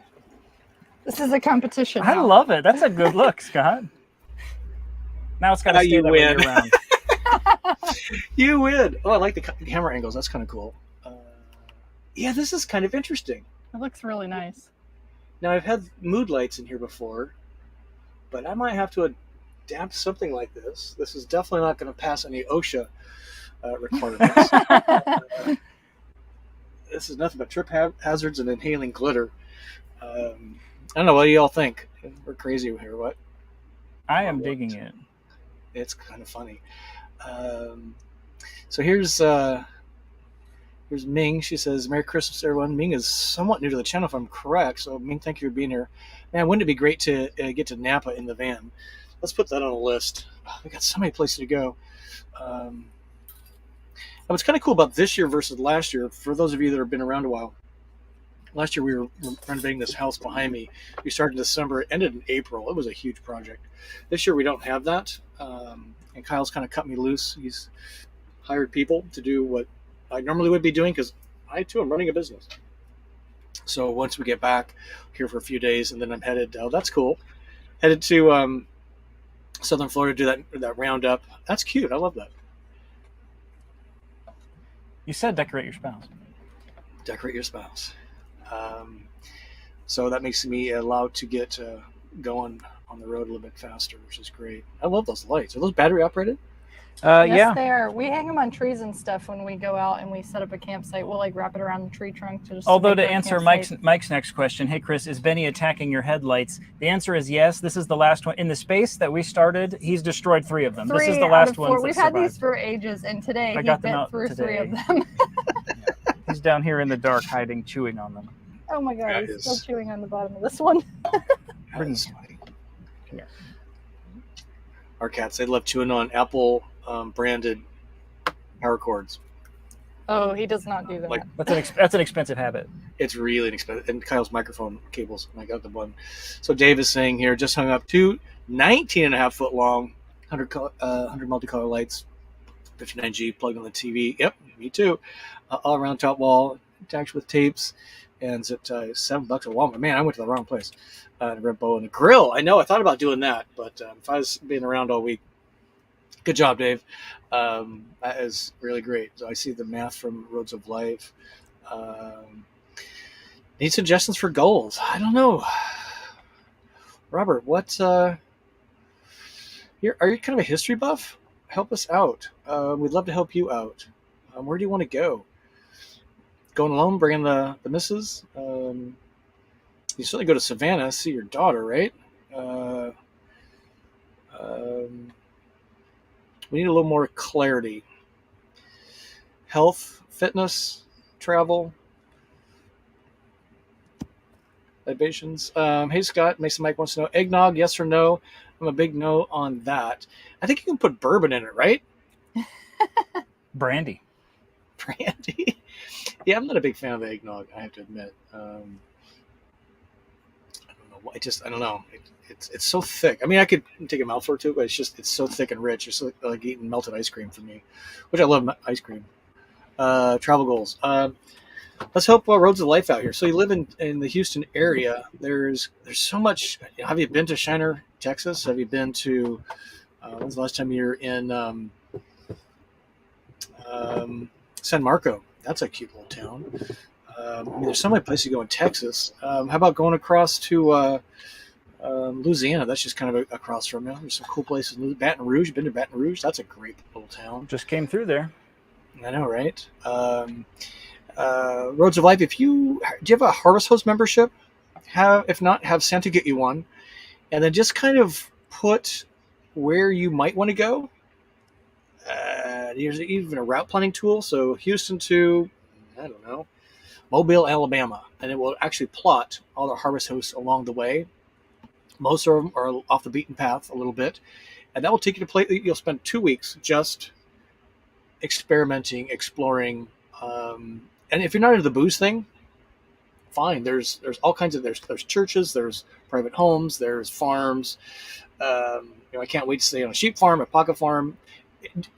Speaker 3: This is a competition.
Speaker 2: I
Speaker 3: now.
Speaker 2: love it. That's a good look, Scott. Now it's got to stay that way year-round.
Speaker 1: You win. Oh, I like the camera angles. That's kind of cool. Yeah, this is kind of interesting.
Speaker 3: It looks really nice.
Speaker 1: Now, I've had mood lights in here before, but I might have to adapt something like this. This is definitely not going to pass any OSHA requirements. This is nothing but trip hazards and inhaling glitter. I don't know. What do y'all think? We're crazy here. What?
Speaker 2: I am digging it.
Speaker 1: It's kind of funny. So here's Ming. She says, "Merry Christmas, everyone." Ming is somewhat new to the channel, if I'm correct. So Ming, thank you for being here. Man, wouldn't it be great to get to Napa in the van? Let's put that on a list. We got so many places to go. And what's kind of cool about this year versus last year, for those of you that have been around a while, last year we were renovating this house behind me. We started in December, it ended in April. It was a huge project. This year we don't have that. And Kyle's kind of cut me loose. He's hired people to do what I normally would be doing because I too am running a business. So once we get back here for a few days, and then I'm headed. Oh, that's cool. Headed to Southern Florida to do that roundup. That's cute. I love that.
Speaker 2: You said decorate your spouse.
Speaker 1: Decorate your spouse. So that makes me allowed to get going on the road a little bit faster, which is great. I love those lights. Are those battery operated?
Speaker 3: Yes, they are. We hang them on trees and stuff when we go out and we set up a campsite. We'll like wrap it around the tree trunk to just.
Speaker 2: Although to answer Mike's next question, hey Chris, is Benny attacking your headlights? The answer is yes. This is the last one in the space that we started. He's destroyed 3 of them. This is the last one.
Speaker 3: We've had these for ages, and today he bit through 3 of them.
Speaker 2: He's down here in the dark, hiding, chewing on them.
Speaker 3: Oh my God, he's still chewing on the bottom of this one.
Speaker 2: Yeah.
Speaker 1: Our cats, they love chewing on Apple branded power cords.
Speaker 3: Oh, he does not do that.
Speaker 1: Like,
Speaker 2: that's an expensive habit.
Speaker 1: It's really inexpensive. And Kyle's microphone cables, I got the one. So Dave is saying here, just hung up 2 19.5-foot long 100 multicolor lights, 59G plugged on the TV. Yep, me too. All around top wall, attached with tapes, and it's at $7 at Walmart. Man, I went to the wrong place. Red bow and a grill. I know. I thought about doing that, but if I was being around all week, good job, Dave. That is really great. So I see the math from Roads of Life. Need suggestions for goals? I don't know. Robert, what? Are you kind of a history buff? Help us out. We'd love to help you out. Where do you want to go? Going alone, bringing the missus? You certainly go to Savannah, see your daughter, right? We need a little more clarity. Health, fitness, travel, libations. Hey, Scott, Mason Mike wants to know, eggnog, yes or no? I'm a big no on that. I think you can put bourbon in it, right?
Speaker 2: Brandy.
Speaker 1: Yeah, I'm not a big fan of the eggnog, I have to admit. I don't know. It's so thick. I mean, I could take a mouthful or two, but it's so thick and rich. It's like eating melted ice cream for me, which I love ice cream. Travel goals. Let's hope Roads of Life out here. So you live in the Houston area. There's so much. Have you been to Shiner, Texas? Have you been to? When's the last time you were in San Marco? That's a cute little town. I mean, there's so many places to go in Texas. How about going across to Louisiana? That's just kind of across from you. There's some cool places. Baton Rouge. Been to Baton Rouge? That's a great little town.
Speaker 2: Just came through there.
Speaker 1: I know, right? Roads of Life. Do you have a Harvest Host membership? If not, have Santa get you one, and then just kind of put where you might want to go. There's even a route planning tool. So Houston to, I don't know, Mobile, Alabama, and it will actually plot all the Harvest Hosts along the way. Most of them are off the beaten path a little bit, and that will take you to play. You'll spend 2 weeks just experimenting, exploring, and if you're not into the booze thing, fine. There's all kinds of there's churches, there's private homes, there's farms. I can't wait to stay on a sheep farm, a pocket farm.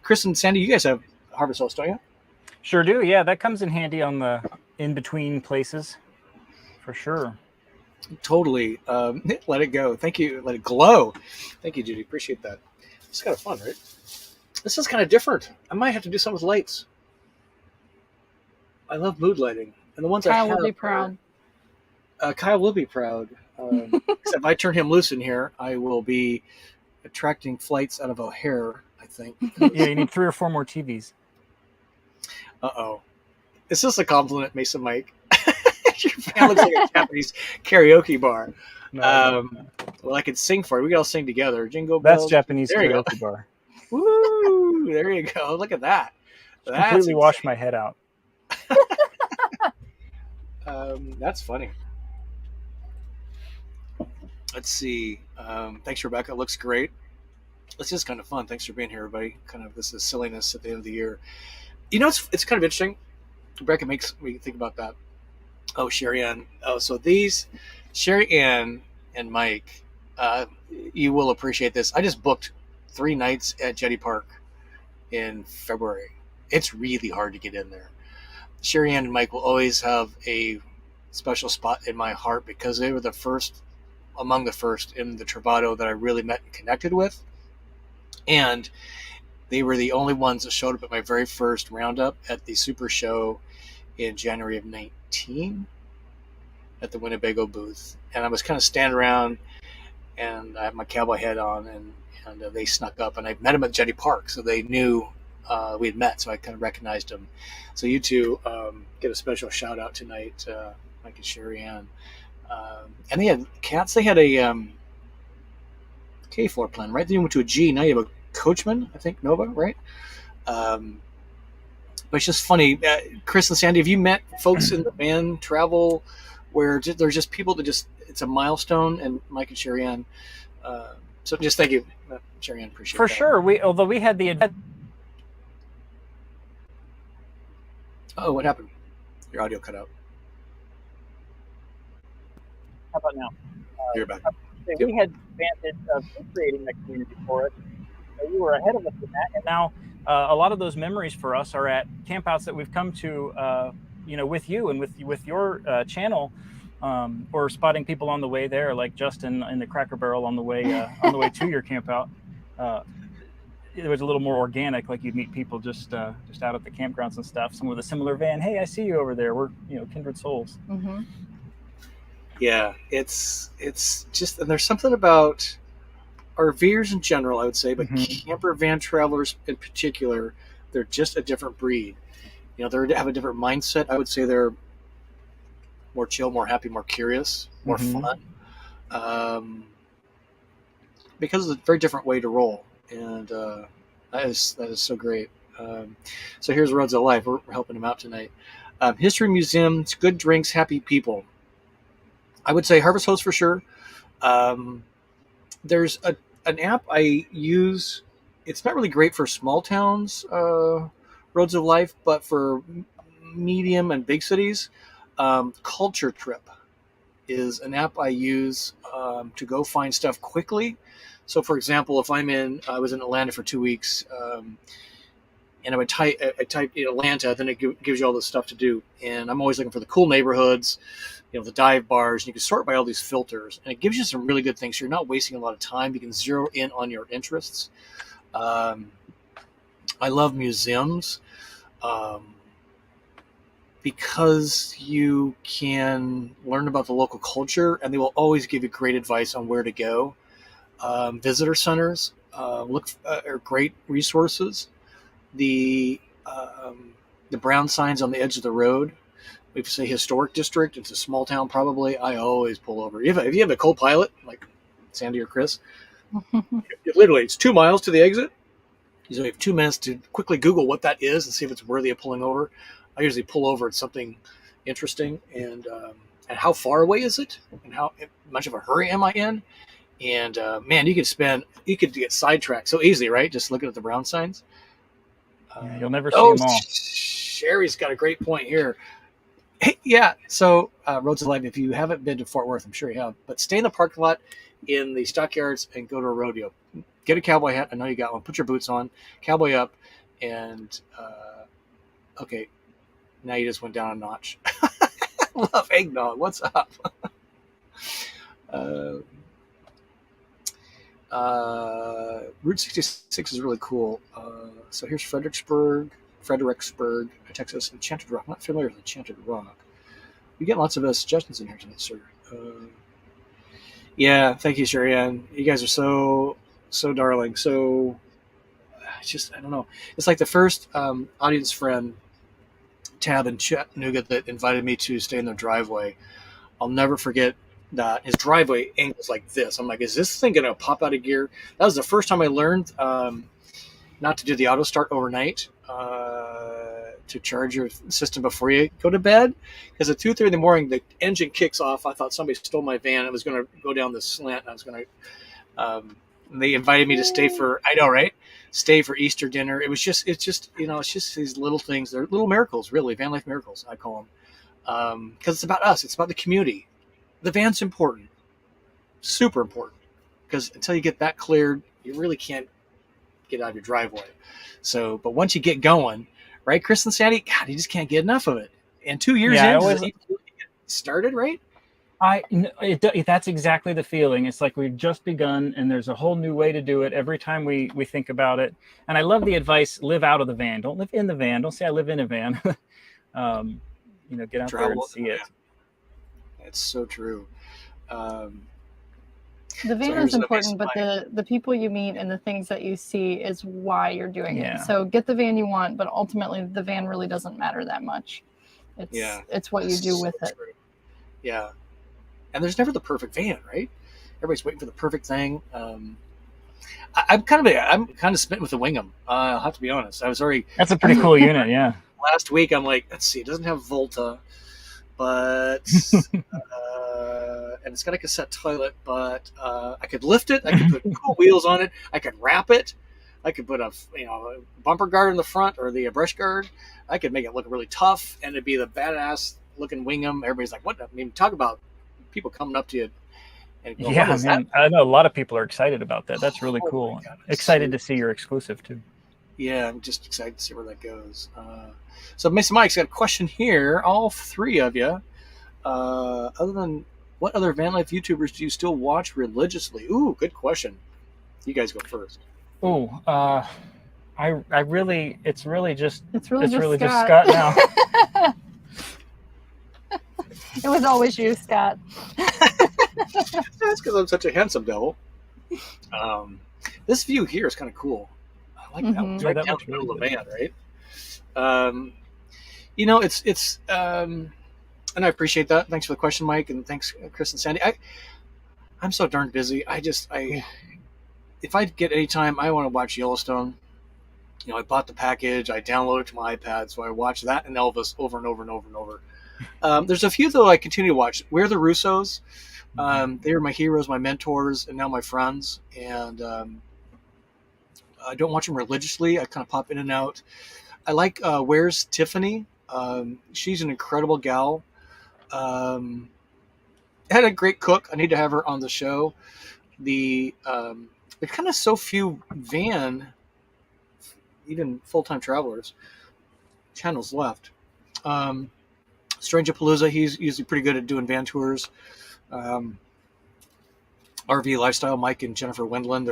Speaker 1: Chris and Sandy, you guys have Harvest Hosts, don't you?
Speaker 2: Sure do. Yeah, that comes in handy on the in-between places, for sure.
Speaker 1: Totally. Let it go. Thank you. Let it glow. Thank you, Judy. Appreciate that. It's kind of fun, right? This is kind of different. I might have to do something with lights. I love mood lighting, and the ones
Speaker 3: Kyle will be proud.
Speaker 1: Kyle will be proud. Except if I turn him loose in here, I will be attracting flights out of O'Hare, I think.
Speaker 2: Yeah, you need 3 or 4 more TVs.
Speaker 1: Uh-oh. Is this a compliment, Mason Mike? Your van looks like a Japanese karaoke bar. Well, I could sing for you. We could all sing together. Jingle bells.
Speaker 2: That's Japanese
Speaker 1: There you go.
Speaker 2: karaoke bar.
Speaker 1: Woo! There you go. Look at that.
Speaker 2: Just
Speaker 1: That's
Speaker 2: completely washed
Speaker 1: insane.
Speaker 2: my head out.
Speaker 1: That's funny. Let's see. Thanks, Rebecca. It looks great. This is kind of fun. Thanks for being here, everybody. Kind of this is silliness at the end of the year. You know, it's kind of interesting. Rebecca makes me think about that. Oh, Sherry Ann. Oh, so these, Sherry Ann and Mike, you will appreciate this. I just booked 3 nights at Jetty Park in February. It's really hard to get in there. Sherry Ann and Mike will always have a special spot in my heart because they were among the first in the Travato that I really met and connected with. And they were the only ones that showed up at my very first roundup at the Super Show in January of 19 at the Winnebago booth. And I was kind of standing around and I had my cowboy hat on and they snuck up and I met them at Jetty Park. So they knew we had met. So I kind of recognized them. So you two get a special shout out tonight, Mike and Sherry Ann. And they had cats. They had a K floor plan, right? Then you went to a G. Now you have a Coachman, I think, Nova, right? But it's just funny. Chris and Sandy, have you met folks in the van travel where there's just people that just, it's a milestone? And Mike and Sherry Ann. So just thank you, Sherry Ann. Appreciate
Speaker 2: For
Speaker 1: that.
Speaker 2: sure. Although we had the.
Speaker 1: Oh, what happened? Your audio cut out.
Speaker 2: How about now?
Speaker 1: You're back.
Speaker 2: We had the advantage of creating that community for us. You were ahead of us in that, and now a lot of those memories for us are at campouts that we've come to, with you and with your channel, or spotting people on the way there, like Justin in the Cracker Barrel on the way to your campout. It was a little more organic, like you'd meet people just out at the campgrounds and stuff. Some with a similar van. Hey, I see you over there. We're kindred souls.
Speaker 3: Mm-hmm.
Speaker 1: Yeah, it's just, and there's something about RVers in general, I would say, but camper van travelers in particular, they're just a different breed. They have a different mindset. I would say they're more chill, more happy, more curious, more fun, because it's a very different way to roll, and that is so great. So here's Roads of Life. We're helping them out tonight. History museums, good drinks, happy people. I would say Harvest Host for sure. There's an app I use. It's not really great for small towns, Roads of Life, but for medium and big cities, Culture Trip is an app I use to go find stuff quickly. So, for example, if I was in Atlanta for 2 weeks, and I type in Atlanta, then it gives you all this stuff to do. And I'm always looking for the cool neighborhoods, the dive bars, and you can sort by all these filters, and it gives you some really good things. So you're not wasting a lot of time. You can zero in on your interests. I love museums because you can learn about the local culture, and they will always give you great advice on where to go. Visitor centers are great resources. The brown signs on the edge of the road. If you say historic district, it's a small town probably. I always pull over. If you have a co-pilot like Sandy or Chris, literally it's 2 miles to the exit. So you have 2 minutes to quickly Google what that is and see if it's worthy of pulling over. I usually pull over at something interesting and how far away is it and how much of a hurry am I in? And man, you could get sidetracked so easily, right? Just looking at the brown signs.
Speaker 2: You'll never see them all.
Speaker 1: Sherry's got a great point here. Hey, yeah, so Roads of Life, if you haven't been to Fort Worth, I'm sure you have, but stay in the parking lot in the stockyards and go to a rodeo. Get a cowboy hat. I know you got one. Put your boots on, cowboy up, and okay, now you just went down a notch. Love eggnog. What's up? Route 66 is really cool. So here's Fredericksburg, Texas, Enchanted Rock. I'm not familiar with Enchanted Rock. We get lots of suggestions in here tonight, sir. Yeah, thank you, Sherry Ann. You guys are so darling. So I don't know. It's like the first audience friend, Tab in Chattanooga, that invited me to stay in their driveway. I'll never forget that his driveway angles like this. I'm like, is this thing gonna pop out of gear? That was the first time I learned not to do the auto start overnight. To charge your system before you go to bed, because at 2:30 in the morning the engine kicks off. I thought somebody stole my van. It was going to go down this slant, and I was going to. They invited me to stay for. I know, right? Stay for Easter dinner. It's just it's just these little things. They're little miracles, really, van life miracles. I call them, because it's about us. It's about the community. The van's important, super important, because until you get that cleared, you really can't get out of your driveway. So, but once you get going, right, Chris and Sandy, God, you just can't get enough of it. And 2 years
Speaker 2: Yeah,
Speaker 1: in,
Speaker 2: I
Speaker 1: does
Speaker 2: always
Speaker 1: it even get started, right?
Speaker 2: that's exactly the feeling. It's like we've just begun, and there's a whole new way to do it every time we think about it. And I love the advice: live out of the van. Don't live in the van. Don't say I live in a van. Get out there and
Speaker 1: Travel.
Speaker 2: see it.
Speaker 1: It's so true. Um,
Speaker 3: The van
Speaker 1: here's
Speaker 3: is
Speaker 1: an
Speaker 3: important,
Speaker 1: amazing
Speaker 3: but
Speaker 1: line.
Speaker 3: the people you meet and the things that you see is why you're doing
Speaker 2: Yeah.
Speaker 3: it. So get the van you want, but ultimately the van really doesn't matter that much.
Speaker 1: Yeah,
Speaker 3: It's what you
Speaker 1: it's
Speaker 3: do
Speaker 1: so
Speaker 3: with it.
Speaker 1: true. Yeah, and there's never the perfect van, right? Everybody's waiting for the perfect thing. I'm kind of smitten with the Wingham. I'll have to be honest. I was already
Speaker 2: That's a pretty
Speaker 1: after
Speaker 2: cool unit. Yeah.
Speaker 1: last week. I'm like, let's see, it doesn't have Volta, but and it's got a cassette toilet, but I could lift it. I could put cool wheels on it. I could wrap it. I could put a bumper guard in the front or the brush guard. I could make it look really tough, and it'd be the badass looking Wingham. Everybody's like, "What?" I mean, talk about people coming up to you and going, "What
Speaker 2: Yeah,
Speaker 1: is that?"
Speaker 2: man. I know a lot of people are excited about that. That's really
Speaker 1: Oh my
Speaker 2: cool.
Speaker 1: god!
Speaker 2: Excited to see your exclusive too.
Speaker 1: Yeah, I'm just excited to see where that goes. So, Mason Mike's got a question here. All three of you. Other than what other van life YouTubers do you still watch religiously? Ooh, good question. You guys go first.
Speaker 2: Oh, I really, it's really just
Speaker 3: Scott.
Speaker 2: Scott now.
Speaker 3: It was always you, Scott.
Speaker 1: That's because I'm such a handsome devil. This view here is kind of cool. I like that one. It's
Speaker 2: Yeah,
Speaker 1: right
Speaker 2: that
Speaker 1: down
Speaker 2: looks
Speaker 1: the middle
Speaker 2: really
Speaker 1: of the
Speaker 2: good.
Speaker 1: van, right? It's and I appreciate that. Thanks for the question, Mike, and thanks, Chris and Sandy. I'm so darn busy. If I get any time, I want to watch Yellowstone. I bought the package. I downloaded it to my iPad, so I watch that and Elvis over and over and over and over. There's a few though I continue to watch. We're the Russos. They were my heroes, my mentors, and now my friends. And I don't watch them religiously. I kind of pop in and out. I like Where's Tiffany? She's an incredible gal. Had a great cook. I need to have her on the show. There's kind of so few even full-time travelers channels left. Strangerpalooza, he's usually pretty good at doing van tours. RV Lifestyle, Mike and Jennifer Wendland,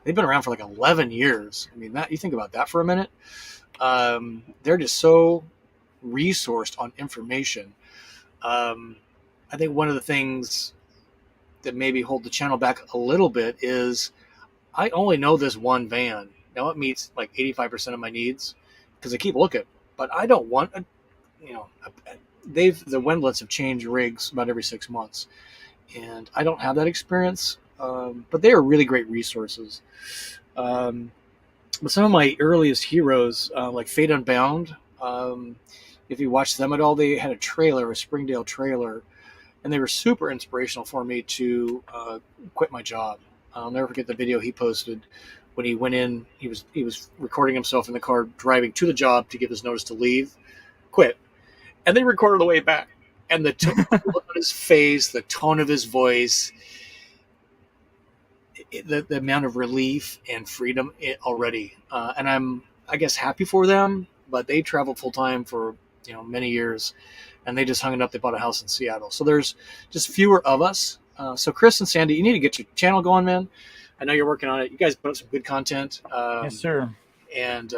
Speaker 1: they've been around for like 11 years. I mean, that you think about that for a minute. They're just so resourced on information. I think one of the things that maybe hold the channel back a little bit is I only know this one van. Now it meets like 85% of my needs because I keep looking, but I don't want the Wendlands have changed rigs about every 6 months, and I don't have that experience. But they are really great resources. But some of my earliest heroes, like Fate Unbound, if you watch them at all, they had a Springdale trailer, and they were super inspirational for me to quit my job. I'll never forget the video he posted when he went in. He was recording himself in the car driving to the job to give his notice to leave, quit, and they recorded the way back. And the look on his face, the tone of his voice, the amount of relief and freedom already. And I guess, happy for them. But they traveled full time for many years, and they just hung it up. They bought a house in Seattle, so there's just fewer of us. So Chris and Sandy, you need to get your channel going, man. I know you're working on it. You guys put up some good content.
Speaker 2: Yes, sir.
Speaker 1: And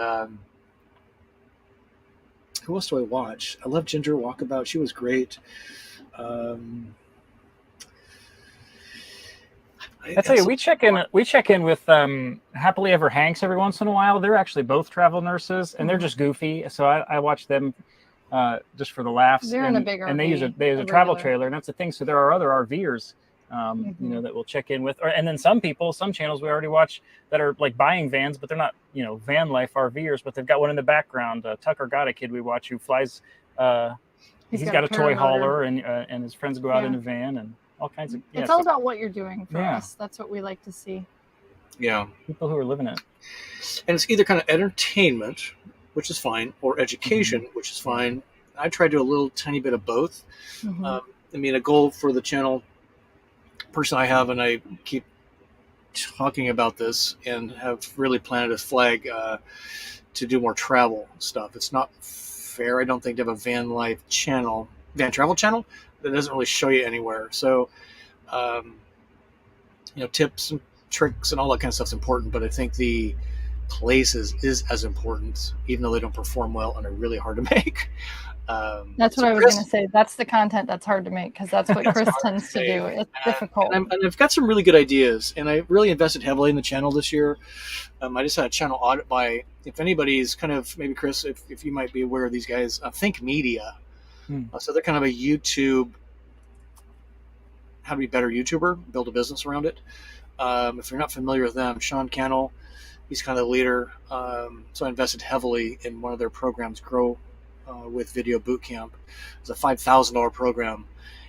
Speaker 1: who else do I watch? I love Ginger Walkabout. She was great.
Speaker 2: I tell you, we check in with Happily Ever Hanks every once in a while. They're actually both travel nurses, and they're just goofy. So I watch them just for the laughs.
Speaker 3: They're in a big RV,
Speaker 2: and they use a travel trailer, and that's the thing. So there are other RVers, that we'll check in with, and then some channels we already watch that are like buying vans, but they're not van life RVers, but they've got one in the background. Tucker got a kid we watch who flies. He's got a toy hauler, and his friends go out in a van and all kinds of.
Speaker 3: It's all about what you're doing for us. That's what we like to see.
Speaker 1: Yeah,
Speaker 2: people who are living it,
Speaker 1: and it's either kind of entertainment, which is fine, or education, which is fine. I try to do a little tiny bit of both. I mean, a goal for the channel person I have, and I keep talking about this and have really planted a flag to do more travel stuff. It's not fair, I don't think, to have a van travel channel that doesn't really show you anywhere. So, tips and tricks and all that kind of stuff's important, but I think the places is as important, even though they don't perform well and are really hard to make.
Speaker 3: That's what I was going to say. That's the content that's hard to make, because that's what Chris tends to do. It's difficult.
Speaker 1: And I've got some really good ideas, and I really invested heavily in the channel this year. I just had a channel audit by, if anybody's kind of, maybe Chris, if you might be aware of these guys, Think Media. So they're kind of a YouTube, how to be a better YouTuber, build a business around it. If you're not familiar with them, Sean Cannell, he's kind of the leader. So I invested heavily in one of their programs, Grow with Video Bootcamp. It's a $5,000 program,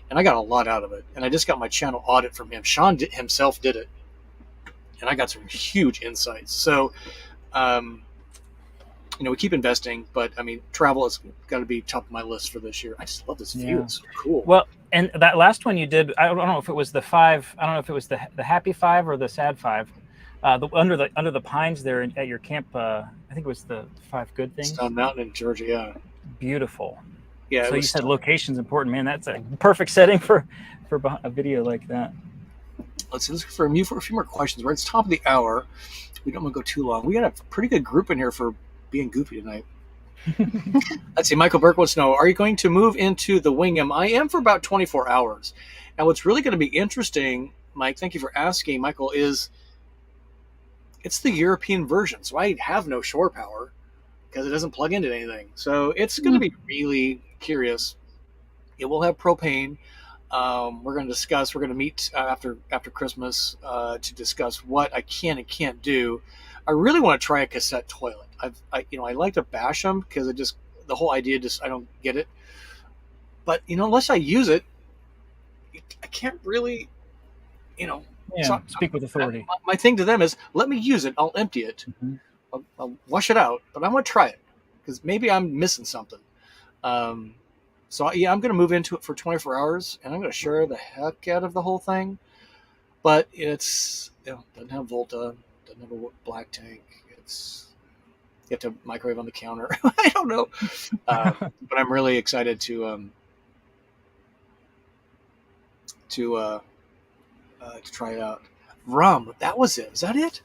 Speaker 1: and I got a lot out of it. And I just got my channel audit from him. Sean himself did it, and I got some huge insights. So, we keep investing, but I mean, travel has got to be top of my list for this year. I just love this view. It's so cool.
Speaker 2: Well, and that last one you did, I don't know if it was the 5. I don't know if it was the happy 5 or the sad 5. Under the pines there at your camp. I think it was the 5 good things.
Speaker 1: Stone Mountain in Georgia. Yeah.
Speaker 2: Beautiful.
Speaker 1: Yeah.
Speaker 2: So you said location's important, man. That's a perfect setting for a video like that.
Speaker 1: Let's see. Let's go for a few more questions. It's top of the hour. We don't want to go too long. We got a pretty good group in here for being goofy tonight. Let's see. Michael Burke wants to know: are you going to move into the Wingham? I am for about 24 hours. And what's really going to be interesting, Mike, thank you for asking, Michael, is it's the European version. So I have no shore power because it doesn't plug into anything. So it's going to be really curious. It will have propane. We're going to meet after Christmas to discuss what I can and can't do. I really want to try a cassette toilet. I like to bash them because the whole idea I don't get it. But unless I use it, I can't really,
Speaker 2: speak with authority.
Speaker 1: My thing to them is, let me use it. I'll empty it. I'll wash it out, but I want to try it because maybe I'm missing something. I'm going to move into it for 24 hours, and I'm going to share the heck out of the whole thing. But it's doesn't have Volta, doesn't have a black tank. You have to microwave on the counter. I don't know, but I'm really excited to try it out. Rum, that was it. Is that it?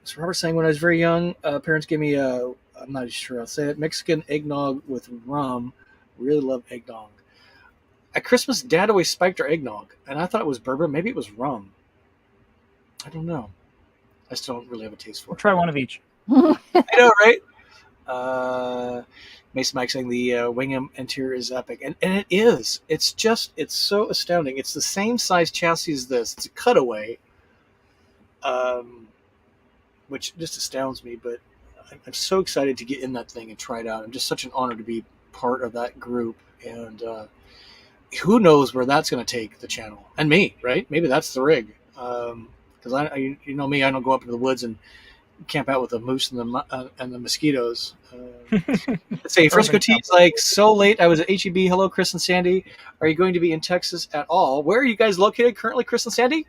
Speaker 1: So Robert saying, when I was very young, parents gave me I'm not sure I'll say it, Mexican eggnog with rum. Really love eggnog. At Christmas, Dad always spiked our eggnog, and I thought it was bourbon. Maybe it was rum. I don't know. I still don't really have a taste for it.
Speaker 2: Try one of each.
Speaker 1: I know, right? Mason Mike saying the Wingham interior is epic, and it is. It's so astounding. It's the same size chassis as this. It's a cutaway, which just astounds me. But I'm so excited to get in that thing and try it out. I'm just such an honor to be part of that group, and who knows where that's going to take the channel and me, right? Maybe that's the rig, because you know me, I don't go up into the woods and camp out with the moose and the mosquitoes. Let's say Frisco T's like, so late. I was at HEB. Hello, Chris and Sandy. Are you going to be in Texas at all? Where are you guys located currently, Chris and Sandy?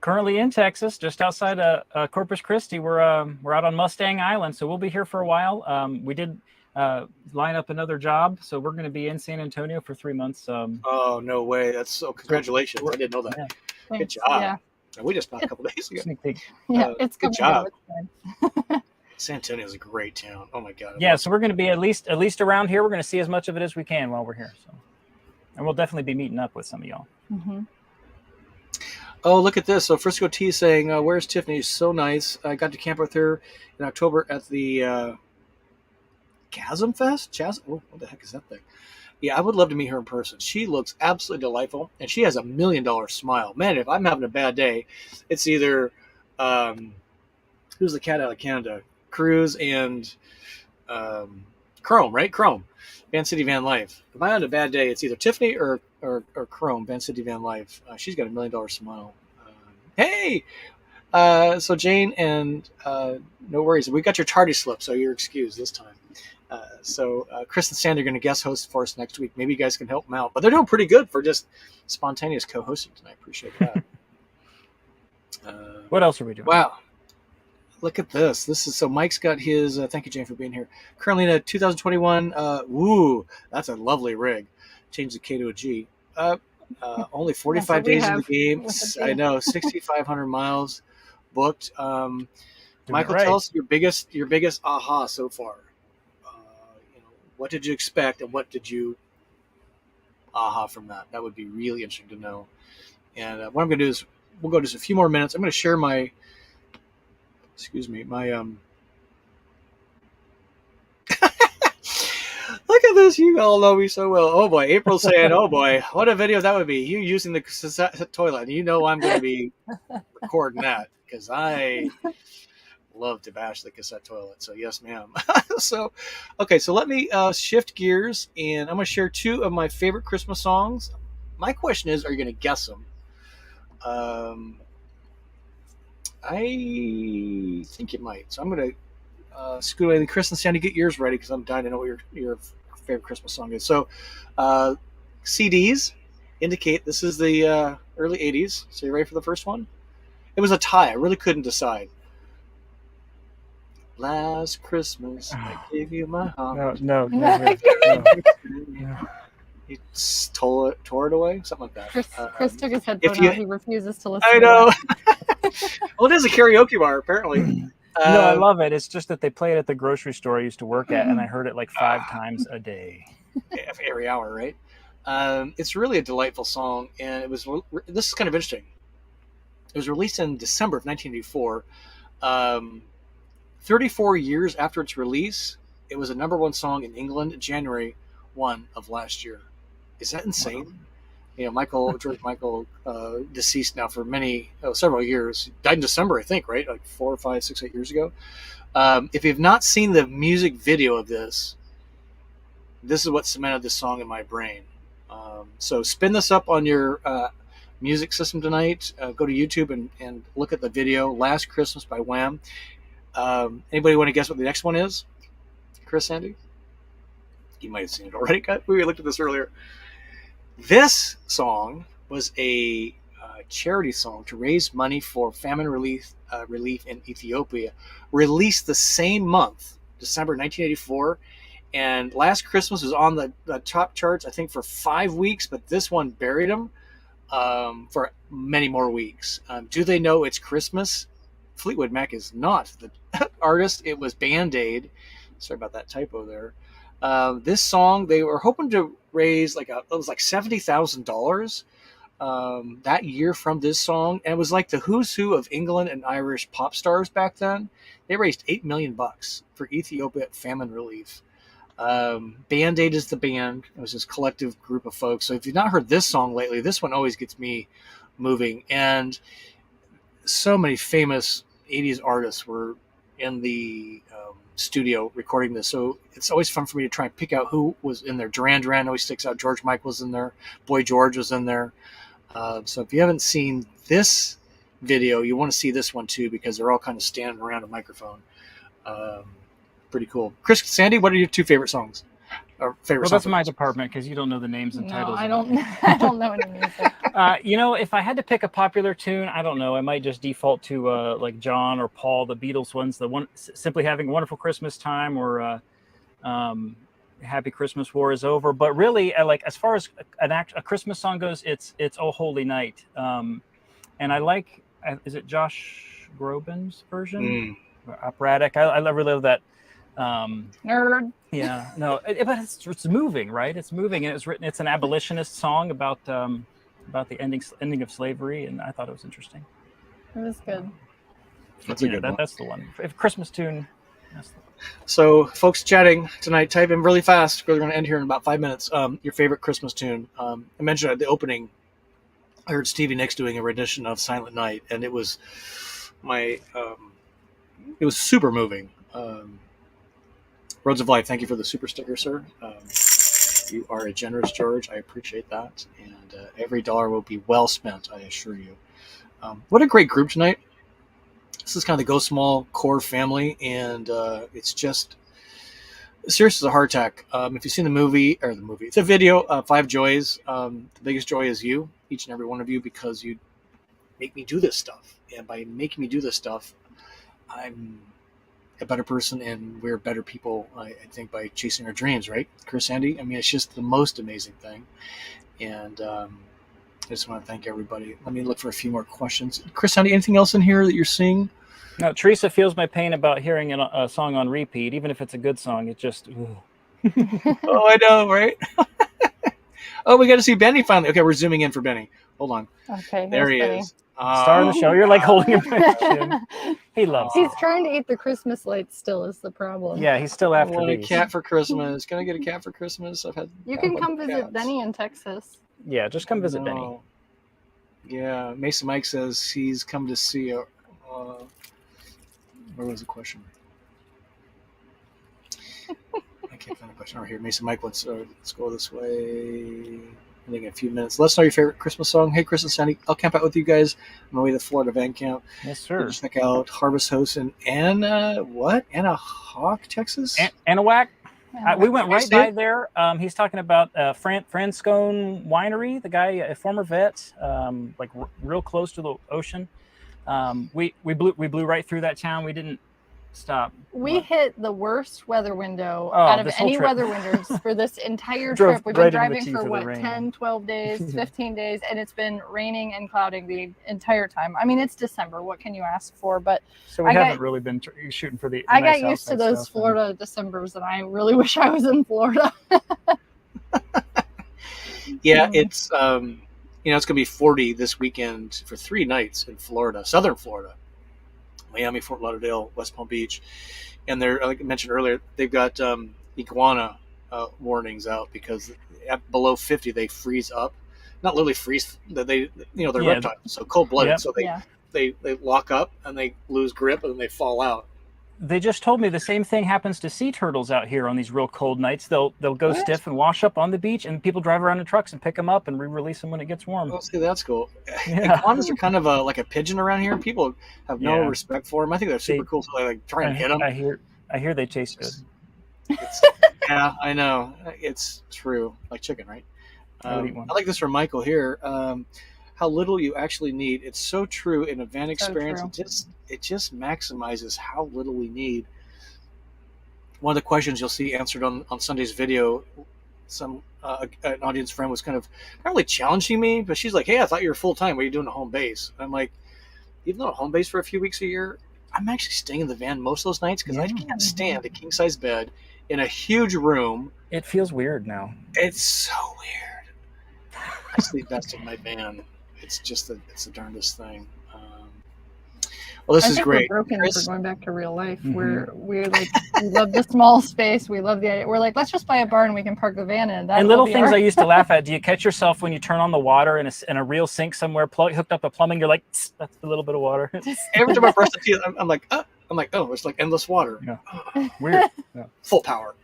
Speaker 2: Currently in Texas, just outside Corpus Christi. We're out on Mustang Island, so we'll be here for a while. We did line up another job, so we're going to be in San Antonio for 3 months.
Speaker 1: Oh, no way. That's so congratulations. I didn't know that.
Speaker 2: Yeah.
Speaker 1: Good job. Yeah. We just met a couple days ago.
Speaker 2: Sneak peek.
Speaker 3: It's
Speaker 1: good job. San Antonio is a great town. Oh my God.
Speaker 2: Yeah, so we're going to be at least around here. We're going to see as much of it as we can while we're here. So, and we'll definitely be meeting up with some of y'all.
Speaker 1: Oh, look at this. So Frisco T saying, where's Tiffany? So nice. I got to camp with her in October at the Chasm Fest? Chasm? Oh, what the heck is that thing? Yeah, I would love to meet her in person. She looks absolutely delightful, and she has $1 million smile. Man, if I'm having a bad day, it's either who's the cat out of Canada? Cruz and Chrome, right? Chrome, Van City Van Life. If I'm having a bad day, it's either Tiffany or Chrome, Van City Van Life. She's got $1 million smile. Hey, so Jane and no worries, we got your tardy slip, so you're excused this time. So Chris and Sandy are going to guest host for us next week. Maybe you guys can help them out, but they're doing pretty good for just spontaneous co-hosting tonight. Appreciate that.
Speaker 2: What else are we doing?
Speaker 1: Wow. Look at this. This is so Mike's got his. Thank you, Jane, for being here. Currently in a 2021. Woo, that's a lovely rig. Change the K to a G. Only 45 days in the game. I know, 6,500 miles booked. Michael, tell us your biggest aha so far. What did you expect, and what did you aha from that? That would be really interesting to know. And what I'm going to do is we'll go just a few more minutes. I'm going to share my. Excuse me, my Look at this. You all know me so well. Oh boy, April's saying, "Oh boy, what a video that would be! You using the cassette toilet." You know I'm going to be recording that because I love to bash the cassette toilet. So yes, ma'am. So let me shift gears, and I'm going to share two of my favorite Christmas songs. My question is, are you going to guess them? I think you might. So I'm going to scoot away. And Chris and Sandy, get yours ready because I'm dying to know what your favorite Christmas song is. So CDs indicate this is the early 80s. So you ready for the first one? It was a tie. I really couldn't decide. Last Christmas, I gave you my heart.
Speaker 2: No.
Speaker 1: He tore it away, something like that.
Speaker 3: Chris took his headphone out. He refuses to listen.
Speaker 1: I know. Well, it is a karaoke bar, apparently.
Speaker 2: No, I love it. It's just that they play it at the grocery store I used to work at, and I heard it like 5 times a day.
Speaker 1: Every hour, right? It's really a delightful song, and this is kind of interesting. It was released in December of 1984. 34 years after its release, it was a #1 song in England, January 1 of last year. Is that insane? Wow. You know, George Michael, deceased now for several years. Died in December, I think, right? Like 4 or 5, 6, 8 years ago. If you've not seen the music video of this is what cemented this song in my brain. So spin this up on your music system tonight. Go to YouTube and look at the video, Last Christmas by Wham. Anybody want to guess what the next one is? Chris, Sandy? You might have seen it already. We looked at this earlier. This song was a charity song to raise money for famine relief in Ethiopia, released the same month, December 1984. And Last Christmas was on the top charts, I think, for 5 weeks, but this one buried them for many more weeks. Do they know it's Christmas? Fleetwood Mac is not the artist. It was Band-Aid. Sorry about that typo there. This song, they were hoping to raise it was like $70,000 that year from this song. And it was like the who's who of England and Irish pop stars back then. They raised $8 million for Ethiopia famine relief. Band-Aid is the band. It was this collective group of folks. So if you've not heard this song lately, this one always gets me moving. And so many famous 80s artists were in the studio recording this. So it's always fun for me to try and pick out who was in there. Duran Duran always sticks out. George Michael was in there. Boy George was in there. So if you haven't seen this video, you want to see this one too, because they're all kind of standing around a microphone. Pretty cool. Chris, Sandy, what are your 2 favorite songs? Or favorite songs?
Speaker 2: That's my department, because you don't know the names and titles.
Speaker 3: I don't know any music.
Speaker 2: If I had to pick a popular tune, I don't know. I might just default to like John or Paul, the Beatles ones, the one Simply Having a Wonderful Christmas Time, or Happy Christmas, War is Over. But really, as far as a Christmas song goes, it's Oh Holy Night. And I like, is it Josh Groban's version? Operatic. I really love that.
Speaker 3: Nerd.
Speaker 2: Yeah, no, but it's moving, right? It's moving, and it's an abolitionist song about about the ending of slavery, and I thought it was interesting.
Speaker 3: It was good.
Speaker 1: That's a good one.
Speaker 2: That's the one. If Christmas tune. That's the one.
Speaker 1: So, folks chatting tonight, type in really fast. We're going to end here in about 5 minutes. Your favorite Christmas tune. I mentioned at the opening, I heard Stevie Nicks doing a rendition of Silent Night, and it was it was super moving. Roads of Life, thank you for the super sticker, sir. You are a generous George. I appreciate that. And every dollar will be well spent, I assure you. What a great group tonight. This is kind of the Go Small core family, and it's just serious as a heart attack. If you've seen the video, Five Joys, the biggest joy is you, each and every one of you, because you make me do this stuff. And by making me do this stuff, I'm a better person, and we're better people, I think, by chasing our dreams, right, Chris, Andy? I mean, it's just the most amazing thing. And I just want to thank everybody. Let me look for a few more questions. Chris, Andy, anything else in here that you're seeing?
Speaker 2: No, Teresa feels my pain about hearing a song on repeat, even if it's a good song. It just...
Speaker 1: Oh, I know, right? Oh, we got to see Benny finally. Okay, we're zooming in for Benny. Hold on.
Speaker 3: Okay,
Speaker 1: There he
Speaker 3: Benny.
Speaker 1: is.
Speaker 2: Star of the show. You're like holding him. He loves
Speaker 3: He's
Speaker 2: it.
Speaker 3: trying to eat the Christmas lights still is the problem.
Speaker 2: Yeah, he's still
Speaker 1: I
Speaker 2: after
Speaker 1: want a
Speaker 2: these.
Speaker 1: cat for Christmas. Can I get a cat for Christmas?
Speaker 3: You can come visit Benny in Texas.
Speaker 2: Yeah, just come visit Benny.
Speaker 1: Yeah, Mason Mike says he's come to see a. Where was the question? I can't find the question over here. Mason Mike, let's go this way. I think in a few minutes. Let us know your favorite Christmas song. Hey, Chris and Sandy, I'll camp out with you guys on my way to Florida Van Camp.
Speaker 2: Yes, sir.
Speaker 1: Check out Harvest Host in Anahuac, Texas?
Speaker 2: Anahuac? We went right by
Speaker 1: it?
Speaker 2: there. He's talking about Franscone Winery, the guy, a former vet, like real close to the ocean. We blew right through that town. We didn't stop.
Speaker 3: We hit the worst weather window
Speaker 2: Oh,
Speaker 3: out of
Speaker 2: this whole
Speaker 3: any
Speaker 2: trip.
Speaker 3: weather windows for this entire
Speaker 2: Drove
Speaker 3: trip. We've
Speaker 2: right
Speaker 3: been
Speaker 2: into the
Speaker 3: driving
Speaker 2: teeth
Speaker 3: for
Speaker 2: of the
Speaker 3: what,
Speaker 2: rain.
Speaker 3: 10, 12 days, 15 days, and it's been raining and clouding the entire time. I mean, it's December. What can you ask for? But
Speaker 2: So we haven't really been shooting for the
Speaker 3: I
Speaker 2: nice
Speaker 3: got used to
Speaker 2: outside
Speaker 3: those
Speaker 2: stuff,
Speaker 3: Florida Decembers, and I really wish I was in Florida.
Speaker 1: Yeah, it's it's gonna be 40 this weekend for 3 nights in Florida, southern Florida, Miami, Fort Lauderdale, West Palm Beach, and they're, like I mentioned earlier, they've got iguana warnings out because at below 50 they freeze up, not literally freeze. They're reptiles, so cold blooded,
Speaker 2: Yep.
Speaker 1: so they lock up and they lose grip and they fall out.
Speaker 2: They just told me the same thing happens to sea turtles out here on these real cold nights. They'll go stiff and wash up on the beach, and people drive around in trucks and pick them up and re-release them when it gets warm.
Speaker 1: Oh, see, that's cool.
Speaker 2: Yeah.
Speaker 1: Iguanas are kind of like a pigeon around here. People have no respect for them. I think they're super cool, so they like try and hit them.
Speaker 2: I hear they taste good.
Speaker 1: Yeah, I know. It's true. Like chicken, right?
Speaker 2: I would eat one.
Speaker 1: I like this from Michael here. How little you actually need. It's so true in a van experience. It just maximizes how little we need. One of the questions you'll see answered on Sunday's video, an audience friend was kind of not really challenging me, but she's like, "Hey, I thought you were full time. What are you doing at home base?" And I'm like, even though at home base for a few weeks a year, I'm actually staying in the van most of those nights because I can't stand a king size bed in a huge room.
Speaker 2: It feels weird now.
Speaker 1: It's so weird. I sleep best in my van. It's just it's the darndest thing. Well, this is great.
Speaker 3: We're broken if we're going back to real life. Mm-hmm. We love the small space. We love the idea. We're like, let's just buy a barn and we can park the van in.
Speaker 2: And little things I used to laugh at. Do you catch yourself when you turn on the water in a real sink somewhere, hooked up to plumbing? You're like, that's a little bit of water.
Speaker 1: Every time I brush the teeth, I'm like, oh, it's like endless water.
Speaker 2: Yeah. Weird. Yeah.
Speaker 1: Full power.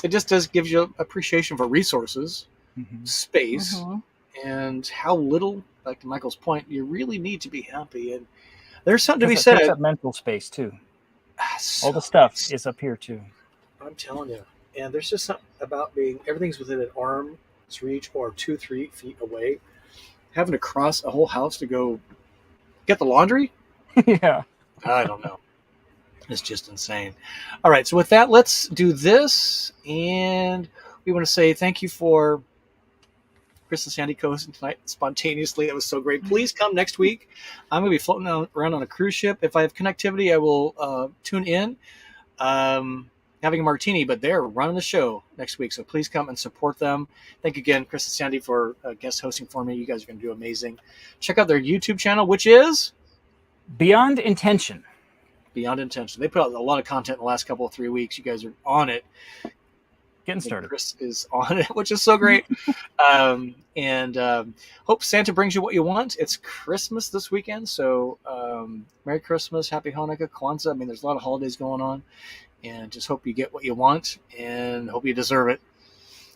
Speaker 1: It just gives you appreciation for resources, space, and how little. Back to Michael's point, you really need to be happy, and there's something to be said.
Speaker 2: Takes up mental space too. All the stuff is up here too.
Speaker 1: I'm telling you, and there's just something about everything's within an arm's reach or 2-3 feet away. Having to cross a whole house to go get the laundry.
Speaker 2: Yeah,
Speaker 1: I don't know. It's just insane. All right, so with that, let's do this, and we want to say thank you for Chris and Sandy co-hosting tonight spontaneously. That was so great. Please come next week. I'm going to be floating around on a cruise ship. If I have connectivity, I will tune in. Have having a martini, but they're running the show next week. So please come and support them. Thank you again, Chris and Sandy, for guest hosting for me. You guys are going to do amazing. Check out their YouTube channel, which is
Speaker 2: Beyond Intention.
Speaker 1: Beyond Intention. They put out a lot of content in the last couple of 3 weeks. You guys are on it.
Speaker 2: Getting started.
Speaker 1: Chris is on it, which is so great. Hope Santa brings you what you want. It's Christmas this weekend, so Merry Christmas, Happy Hanukkah, Kwanzaa. I mean, there's a lot of holidays going on, and just hope you get what you want, and hope you deserve it.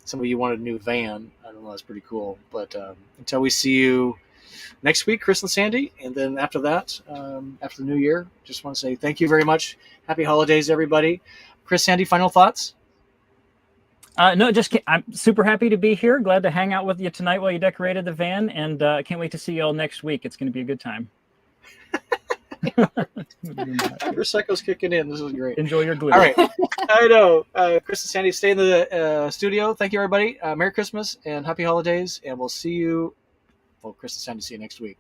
Speaker 1: Some of you wanted a new van. I don't know, that's pretty cool. But until we see you next week, Chris and Sandy, and then after that, after the new year, just want to say thank you very much. Happy holidays, everybody. Chris, Sandy, final thoughts?
Speaker 2: No, I'm super happy to be here. Glad to hang out with you tonight while you decorated the van, and I can't wait to see you all next week. It's going to be a good time.
Speaker 1: Prosecco's kicking in. This is great.
Speaker 2: Enjoy your glitter.
Speaker 1: All right. I know. Chris and Sandy, stay in the studio. Thank you, everybody. Merry Christmas and Happy Holidays, and we'll see you. Well, Chris and Sandy, see you next week.